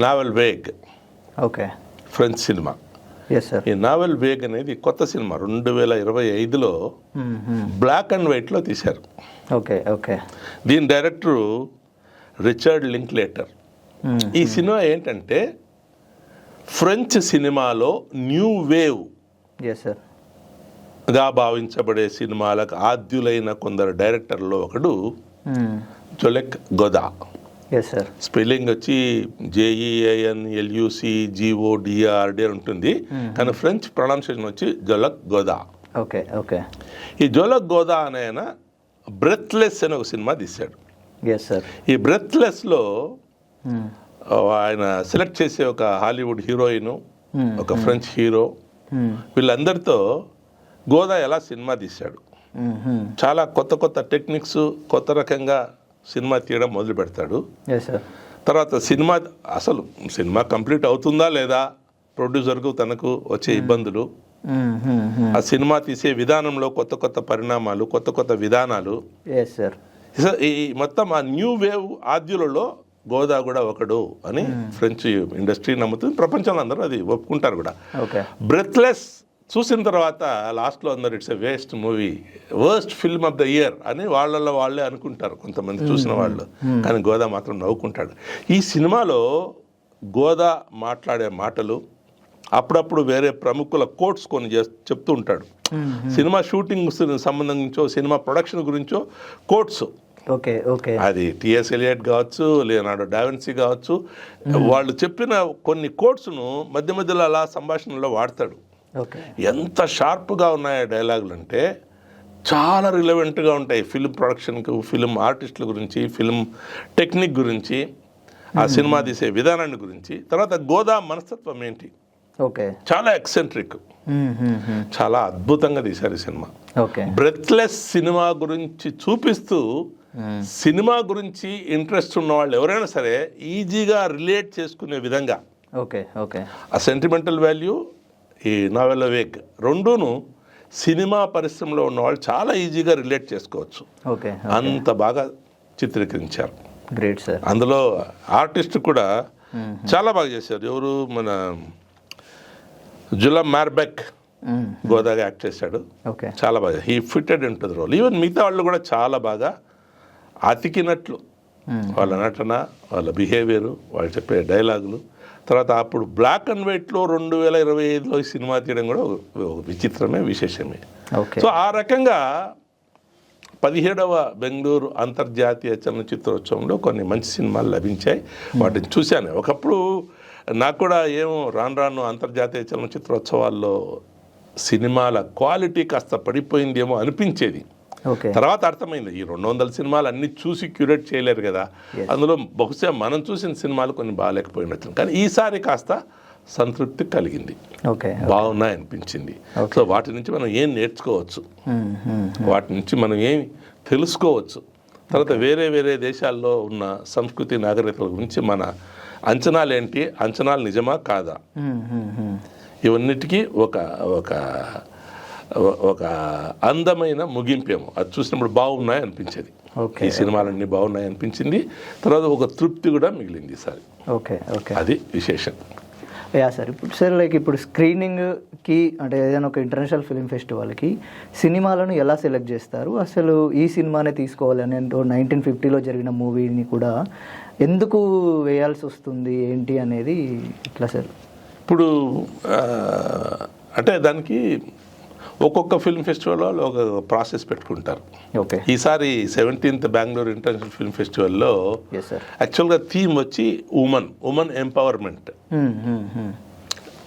Nouvelle Vague. Okay. French cinema. ఈ నావెల్ వేగ్ అనేది కొత్త సినిమా, 2025లో బ్లాక్ అండ్ వైట్లో తీశారు. Okay okay. దీని డైరెక్టరు రిచర్డ్ లింక్లేటర్. ఈ సినిమా ఏంటంటే ఫ్రెంచ్ సినిమాలో న్యూ వేవ్ గా భావించబడే సినిమాలకు ఆద్యులైన కొందరు డైరెక్టర్లో ఒకడు జొలెక్ గొదా. స్పెల్లింగ్ వచ్చి JEINLUCGODARD ఉంటుంది, కానీ ఫ్రెంచ్ ప్రొనౌన్సియేషన్ వచ్చి జొలెక్ గొదా. Okay okay. ఈ జొలెక్ గొదా అనే ఆయన బ్రెత్లెస్ అని ఒక సినిమా తీశాడు. ఈ బ్రెత్లెస్లో ఆయన సెలెక్ట్ చేసే ఒక హాలీవుడ్ హీరోయిన్, ఒక ఫ్రెంచ్ హీరో, వీళ్ళందరితో గోదా ఎలా సినిమా తీశాడు. చాలా కొత్త కొత్త టెక్నిక్స్, కొత్త రకంగా సినిమా తీయడం మొదలు పెడతాడు. తర్వాత అసలు సినిమా కంప్లీట్ అవుతుందా లేదా, ప్రొడ్యూసర్కు తనకు వచ్చే ఇబ్బందులు, ఆ సినిమా తీసే విధానంలో కొత్త కొత్త పరిణామాలు, కొత్త కొత్త విధానాలు. ఈ మొత్తం ఆ న్యూ వేవ్ ఆద్యులలో గోదా కూడా ఒకడు అని ఫ్రెంచ్ ఇండస్ట్రీ నమ్ముతుంది, ప్రపంచంలో అందరూ అది ఒప్పుకుంటారు కూడా. బ్రెత్లెస్ చూసిన తర్వాత లాస్ట్లో అందరు it's a waste movie, worst film of the year అని వాళ్ళల్లో వాళ్ళే అనుకుంటారు కొంతమంది చూసిన వాళ్ళు, కానీ గోదా మాత్రం నవ్వుకుంటాడు. ఈ సినిమాలో గోదా మాట్లాడే మాటలు, అప్పుడప్పుడు వేరే ప్రముఖుల కోట్స్ కొన్ని చెప్తూ ఉంటాడు. సినిమా షూటింగ్ సంబంధించో, సినిమా ప్రొడక్షన్ గురించో కోట్స్ ఓకే ఓకే అది టిఎస్ ఎలియట్ కావచ్చు, లియోనార్డో డావిన్సీ కావచ్చు, వాళ్ళు చెప్పిన కొన్ని కోట్స్ను మధ్య మధ్యలో అలా సంభాషణలో వాడతాడు. ఓకే ఎంత షార్ప్గా ఉన్నాయి డైలాగులు అంటే చాలా రిలవెంట్గా ఉంటాయి ఫిల్మ్ ప్రొడక్షన్కు, ఫిల్మ్ ఆర్టిస్టుల గురించి, ఫిల్మ్ టెక్నిక్ గురించి, ఆ సినిమా తీసే విధానాన్ని గురించి. తర్వాత గోదా మనస్తత్వం ఏంటి, ఓకే చాలా ఎక్సెంట్రిక్, చాలా అద్భుతంగా తీశారు ఈ సినిమా. ఓకే బ్రెత్లెస్ సినిమా గురించి చూపిస్తూ సినిమా గురించి ఇంట్రెస్ట్ ఉన్న వాళ్ళు ఎవరైనా సరే ఈజీగా రిలేట్ చేసుకునే విధంగా ఓకే ఓకే ఆ సెంటిమెంటల్ వాల్యూ, ఈ నావెల్ వేక్ రెండూను సినిమా పరిశ్రమలో ఉన్న వాళ్ళు చాలా ఈజీగా రిలేట్ చేసుకోవచ్చు. ఓకే అంత బాగా చిత్రీకరించారు. Great sir. అందులో ఆర్టిస్ట్ కూడా చాలా బాగా చేశారు. ఎవరు, మన జులం మార్బెక్ గోదాగా యాక్ట్ చేశాడు. ఓకే చాలా బాగా he fitted in to the role. Even మిగతా వాళ్ళు కూడా చాలా బాగా అతికినట్లు వాళ్ళ నటన, వాళ్ళ బిహేవియరు, వాళ్ళు చెప్పే డైలాగులు. తర్వాత అప్పుడు బ్లాక్ అండ్ వైట్లో 2025లో ఈ సినిమా తీయడం కూడా ఒక విచిత్రమే, విశేషమే. సో ఆ రకంగా 17వ బెంగళూరు అంతర్జాతీయ చలనచిత్రోత్సవంలో కొన్ని మంచి సినిమాలు లభించాయి. వాటిని చూశాను. ఒకప్పుడు నాకు కూడా రాను రాను అంతర్జాతీయ చలనచిత్రోత్సవాల్లో సినిమాల క్వాలిటీ కాస్త పడిపోయిందేమో అనిపించేది. తర్వాత అర్థమైంది, ఈ 200 సినిమాలు అన్ని చూసి క్యూరేట్ చేయలేరు కదా, అందులో బహుశా మనం చూసిన సినిమాలు కొన్ని బాగాలేకపోయినట్లు. కానీ ఈసారి కాస్త సంతృప్తి కలిగింది, బాగున్నాయి అనిపించింది. సో వాటి నుంచి మనం ఏం నేర్చుకోవచ్చు, వాటి నుంచి మనం ఏం తెలుసుకోవచ్చు, తర్వాత వేరే వేరే దేశాల్లో ఉన్న సంస్కృతి నాగరికతల గురించి మన అంచనాలు ఏంటి, అంచనాలు నిజమా కాదా, ఇవన్నిటికీ ఒక ఒక ఒక అందమైన ముగింపేమో. అది చూసినప్పుడు బాగున్నాయి అనిపించేది, ఈ సినిమాలన్నీ బాగున్నాయి అనిపించింది. తర్వాత ఒక తృప్తి కూడా మిగిలింది ఈసారి. అది విశేషం. సార్ ఇప్పుడు సార్ ఇప్పుడు స్క్రీనింగ్కి అంటే ఏదైనా ఒక ఇంటర్నేషనల్ ఫిలిం ఫెస్టివల్కి సినిమాలను ఎలా సెలెక్ట్ చేస్తారు, అసలు ఈ సినిమానే తీసుకోవాలి అని 1950లో జరిగిన మూవీని కూడా ఎందుకు వేయాల్సి వస్తుంది ఏంటి అనేది ఇట్లా సార్? ఇప్పుడు అంటే దానికి ఒక్కొక్క ఫిల్మ్ ఫెస్టివల్ వాళ్ళు ఒక ప్రాసెస్ పెట్టుకుంటారు. ఈసారి 17th బెంగళూరు ఇంటర్నేషనల్ ఫిల్మ్ ఫెస్టివల్లో యాక్చువల్గా థీమ్ వచ్చి ఉమెన్ ఎంపవర్మెంట్.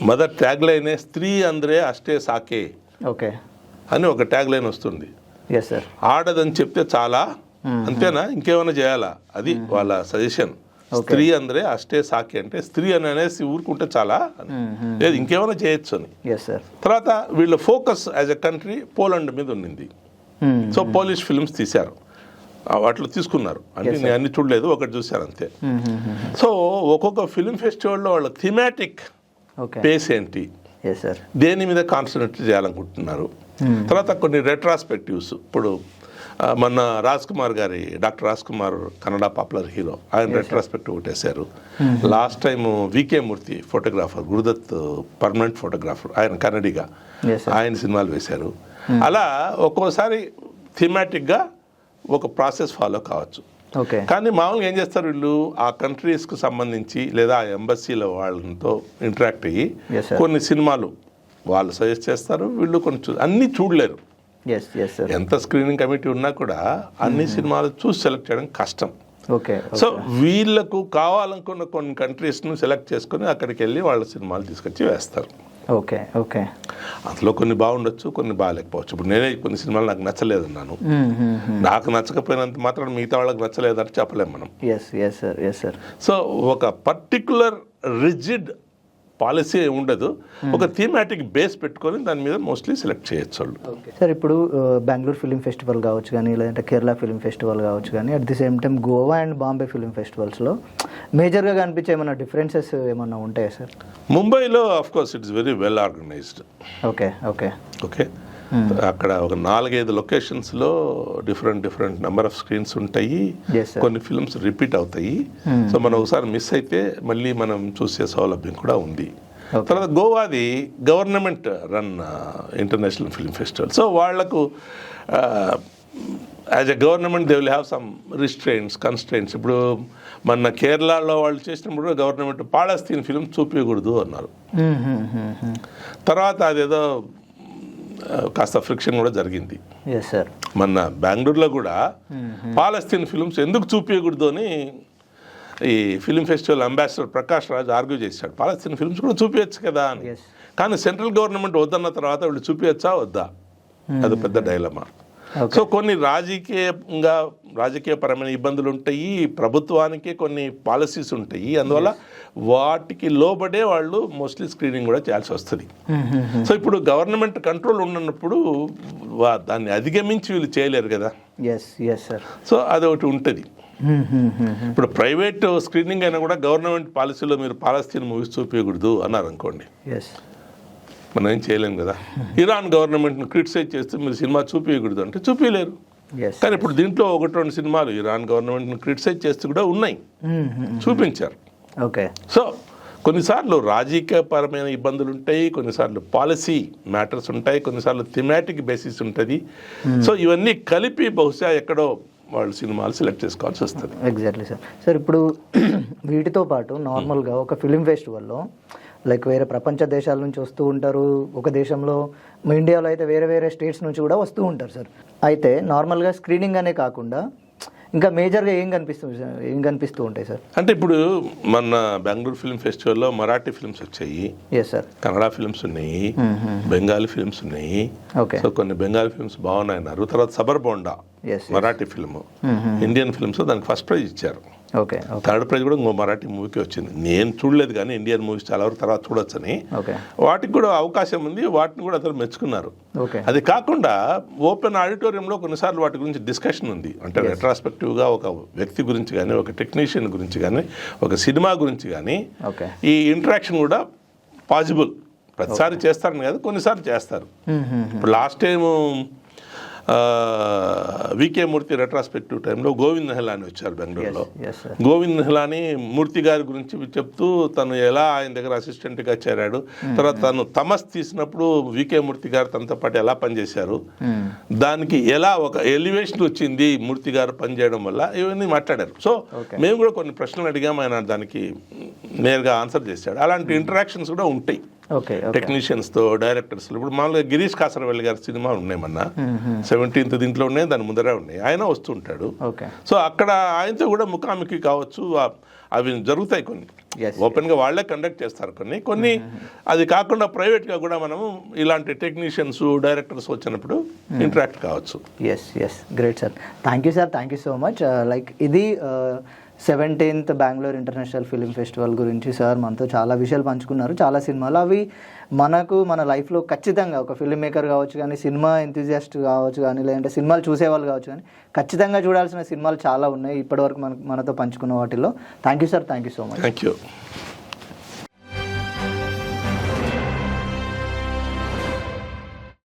మదర్ ట్యాగ్ లైనే స్త్రీ అందరే అష్టే సాకే అని ఒక ట్యాగ్ లైన్ వస్తుంది. ఆడదని చెప్తే చాలా, అంతేనా, ఇంకేమైనా చేయాలా, అది వాళ్ళ సజెషన్. స్త్రీ అందరే అష్టే సాకి అంటే స్త్రీ అని అనేసి ఊరుకుంటే చాలా, లేదు ఇంకేమైనా చేయొచ్చు అని. తర్వాత వీళ్ళ focus as a country Poland మీద ఉన్నింది. సో పోలిష్ ఫిల్మ్స్ తీశారు, వాటిలో తీసుకున్నారు. అంటే నేను అన్ని చూడలేదు, ఒకటి చూశారు అంతే. సో ఒక్కొక్క ఫిల్మ్ ఫెస్టివల్లో వాళ్ళ థీమాటిక్ పేస్ ఏంటి, దేని మీద కాన్సన్ట్రేట్ చేయాలనుకుంటున్నారు. తర్వాత కొన్ని రెట్రాస్పెక్టివ్స్, ఇప్పుడు మొన్న doctor Raj Kumar Kannada popular hero, ఆయన రెట్రాస్పెక్టివ్ ఒకటేశారు. లాస్ట్ టైం వికే మూర్తి ఫోటోగ్రాఫర్, గురుదత్ పర్మనెంట్ ఫోటోగ్రాఫర్, ఆయన కన్నడిగా, ఆయన సినిమాలు వేశారు. అలా ఒక్కోసారి థీమాటిక్గా ఒక ప్రాసెస్ ఫాలో కావచ్చు. కానీ మామూలుగా ఏం చేస్తారు, వీళ్ళు ఆ కంట్రీస్కు సంబంధించి లేదా ఆ ఎంబసీల వాళ్ళతో ఇంటరాక్ట్ అయ్యి కొన్ని సినిమాలు వాళ్ళు సజెస్ట్ చేస్తారు. వీళ్ళు కొన్ని అన్నీ చూడలేరు. ఎంత స్క్రీనింగ్ కమిటీ ఉన్నా కూడా అన్ని సినిమాలు చూసి సెలెక్ట్ చేయడం కష్టం. సో వీళ్ళకు కావాలనుకున్న కొన్ని కంట్రీస్ను సెలెక్ట్ చేసుకుని అక్కడికి వెళ్ళి వాళ్ళ సినిమాలు తీసుకొచ్చి వేస్తారు. అందులో కొన్ని బాగుండొచ్చు, కొన్ని బాగాలేకపోవచ్చు. ఇప్పుడు నేనే కొన్ని సినిమాలు నాకు నచ్చలేదు అన్నాను, నాకు నచ్చకపోయినంత మాత్రం మిగతా వాళ్ళకి నచ్చలేదని చెప్పలేము మనం. సో ఒక పర్టికులర్ రిజిడ్ పాలసీ ఉండదు, ఒక థీమాటిక్ బేస్ పెట్టుకొని దాని మీద మోస్ట్లీ సెలెక్ట్ చేయొచ్చు వాళ్ళు. సార్ ఇప్పుడు బెంగళూరు ఫిలిం ఫెస్టివల్ కావచ్చు కానీ, లేదంటే కేరళ ఫిలిం ఫెస్టివల్ కావచ్చు కానీ, at the same time Goa and Bombay film ఫెస్టివల్స్లో మేజర్గా కనిపించే ఏమైనా డిఫరెన్సెస్ ఏమన్నా ఉంటాయా సార్? ముంబైలో of course it's very well organised. Okay అక్కడ ఒక 4-5 లొకేషన్స్లో డిఫరెంట్ నెంబర్ ఆఫ్ స్క్రీన్స్ ఉంటాయి. కొన్ని ఫిల్మ్స్ రిపీట్ అవుతాయి. సో మనం ఒకసారి మిస్ అయితే మళ్ళీ మనం చూసే సౌలభ్యం కూడా ఉంది. తర్వాత గోవాది government run international film festival. So వాళ్లకు as a government they will have some restraints, constraints. ఇప్పుడు మన కేరళలో వాళ్ళు చేసినప్పుడు గవర్నమెంట్ పాలస్తీన్ ఫిల్మ్ చూపించకూడదు అన్నారు. తర్వాత అదేదో కాస్త ఫ్రిక్షన్ కూడా జరిగింది. Yes sir. మొన్న బెంగళూరులో కూడా పాలస్తీన్ ఫిల్మ్స్ ఎందుకు చూపించకూడదు అని ఈ film festival ambassador Prakash Raj argue చేశాడు. పాలస్తీన్ ఫిల్మ్స్ కూడా చూపించచ్చు కదా అని. కానీ సెంట్రల్ గవర్నమెంట్ వద్దన్న తర్వాత వీళ్ళు చూపించచ్చా వద్దా, అది పెద్ద డైలమా. సో కొన్ని రాజకీయపరమైన ఇబ్బందులు ఉంటాయి, ప్రభుత్వానికి కొన్ని పాలసీస్ ఉంటాయి, అందువల్ల వాటికి లోబడే వాళ్ళు మోస్ట్లీ స్క్రీనింగ్ కూడా చేయాల్సి వస్తుంది. సో ఇప్పుడు గవర్నమెంట్ కంట్రోల్ ఉన్నప్పుడు దాన్ని అధిగమించి వీళ్ళు చేయలేరు కదా. సో అదొకటి ఉంటుంది. ఇప్పుడు ప్రైవేట్ స్క్రీనింగ్ అయినా కూడా గవర్నమెంట్ పాలసీలో మీరు పాలస్తీన్ మూవీస్ చూపించకూడదు అన్నారు అనుకోండి, మనం ఏం చేయలేము కదా. ఇరాన్ గవర్నమెంట్ను క్రిటిసైజ్ చేస్తే మీరు సినిమా చూపించకూడదు అంటే చూపించలేరు. కానీ ఇప్పుడు దీంట్లో 1-2 సినిమాలు ఇరాన్ గవర్నమెంట్ను క్రిటిసైజ్ చేస్తూ కూడా ఉన్నాయి, చూపించారు. ఓకే. సో కొన్నిసార్లు రాజకీయపరమైన ఇబ్బందులు ఉంటాయి, కొన్నిసార్లు పాలసీ మ్యాటర్స్ ఉంటాయి, కొన్నిసార్లు థిమాటిక్ బేసిస్ ఉంటుంది. సో ఇవన్నీ కలిపి బహుశా ఎక్కడో వాళ్ళు సినిమాలు సెలెక్ట్ చేసుకోవాల్సి వస్తుంది. Exactly sir. సార్ ఇప్పుడు వీటితో పాటు నార్మల్గా ఒక ఫిలిం ఫెస్టివల్లో లైక్ వేరే ప్రపంచ దేశాల నుంచి వస్తూ ఉంటారు, ఒక దేశంలో ఇండియాలో అయితే వేరే వేరే స్టేట్స్ నుంచి కూడా వస్తూ ఉంటారు సార్. అయితే నార్మల్గా స్క్రీనింగ్ అనే కాకుండా ఇంకా మేజర్గా ఏం కనిపిస్తూ ఉంటాయి సార్? అంటే ఇప్పుడు మన బెంగళూరు ఫిల్మ్ ఫెస్టివల్లో మరాఠీ ఫిల్మ్స్ వచ్చాయి. Yes sir. కన్నడ ఫిల్మ్స్ ఉన్నాయి, బెంగాలీ ఫిల్మ్స్ ఉన్నాయి. ఓకే. సో కొన్ని బెంగాలీ ఫిల్మ్స్ బాగున్నాయి అన్నారు. తర్వాత Sabar Bonda Marathi film, Indian films దానికి ఫస్ట్ ప్రైజ్ ఇచ్చారు. ఓకే. థర్డ్ ప్రైజ్ కూడా ఇంకో మరాఠీ మూవీకి వచ్చింది. నేను చూడలేదు కానీ ఇండియన్ మూవీస్ చాలా వరకు తర్వాత చూడొచ్చని, వాటికి కూడా అవకాశం ఉంది, వాటిని కూడా అందరూ మెచ్చుకున్నారు. అది కాకుండా ఓపెన్ ఆడిటోరియంలో కొన్నిసార్లు వాటి గురించి డిస్కషన్ ఉంది. అంటే రెట్రాస్పెక్టివ్గా ఒక వ్యక్తి గురించి కానీ, ఒక టెక్నీషియన్ గురించి కానీ, ఒక సినిమా గురించి కానీ ఈ ఇంటరాక్షన్ కూడా పాసిబుల్. ప్రతిసారి చేస్తారని కాదు, కొన్నిసార్లు చేస్తారు. ఇప్పుడు లాస్ట్ టైం వికే మూర్తి రెట్రాస్పెక్టివ్ టైంలో గోవింద్ నిహలాని వచ్చారు బెంగళూరులో. గోవింద్ నిహలాని మూర్తి గారి గురించి చెప్తూ తను ఎలా ఆయన దగ్గర అసిస్టెంట్గా చేరాడు, తర్వాత తను తమస్ తీసినప్పుడు వికే మూర్తి గారు తనతో పాటు ఎలా పనిచేశారు, దానికి ఎలా ఒక ఎలివేషన్ వచ్చింది మూర్తి గారు పనిచేయడం వల్ల, ఇవన్నీ మాట్లాడారు. సో మేము కూడా కొన్ని ప్రశ్నలు అడిగాము, ఆయన దానికి నేరుగా ఆన్సర్ చేశాడు. అలాంటి ఇంటరాక్షన్స్ కూడా ఉంటాయి టెక్నీషియన్స్తో, డైరెక్టర్స్తో. ఇప్పుడు మామూలుగా గిరీష్ కాసరవల్లి గారి సినిమా ఉన్నాయి, మొన్న 17th దీంట్లో ఉన్నాయి, దాని ముందరే ఉన్నాయి, ఆయన వస్తుంటాడు. సో అక్కడ ఆయనతో కూడా ముఖాముఖి కావచ్చు, అవి జరుగుతాయి. కొన్ని ఓపెన్గా వాళ్ళే కండక్ట్ చేస్తారు, కొన్ని అది కాకుండా ప్రైవేట్గా కూడా మనము ఇలాంటి టెక్నీషియన్స్, డైరెక్టర్స్ వచ్చినప్పుడు ఇంటరాక్ట్ కావచ్చు. Yes great sir. Thank you so much. Like ఇది 17th Bengaluru international film festival గురించి సార్ మనతో చాలా విషయాలు పంచుకున్నారు, చాలా సినిమాలు. అవి మనకు మన లైఫ్లో ఖచ్చితంగా ఒక ఫిల్మ్ మేకర్ కావచ్చు కానీ, సినిమా ఎంతూజియాస్ట్ కావచ్చు కానీ, లేదంటే సినిమాలు చూసేవాళ్ళు కావచ్చు కానీ ఖచ్చితంగా చూడాల్సిన సినిమాలు చాలా ఉన్నాయి ఇప్పటివరకు మనతో పంచుకున్న వాటిల్లో. Thank you sir. Thank you so much. Thank you.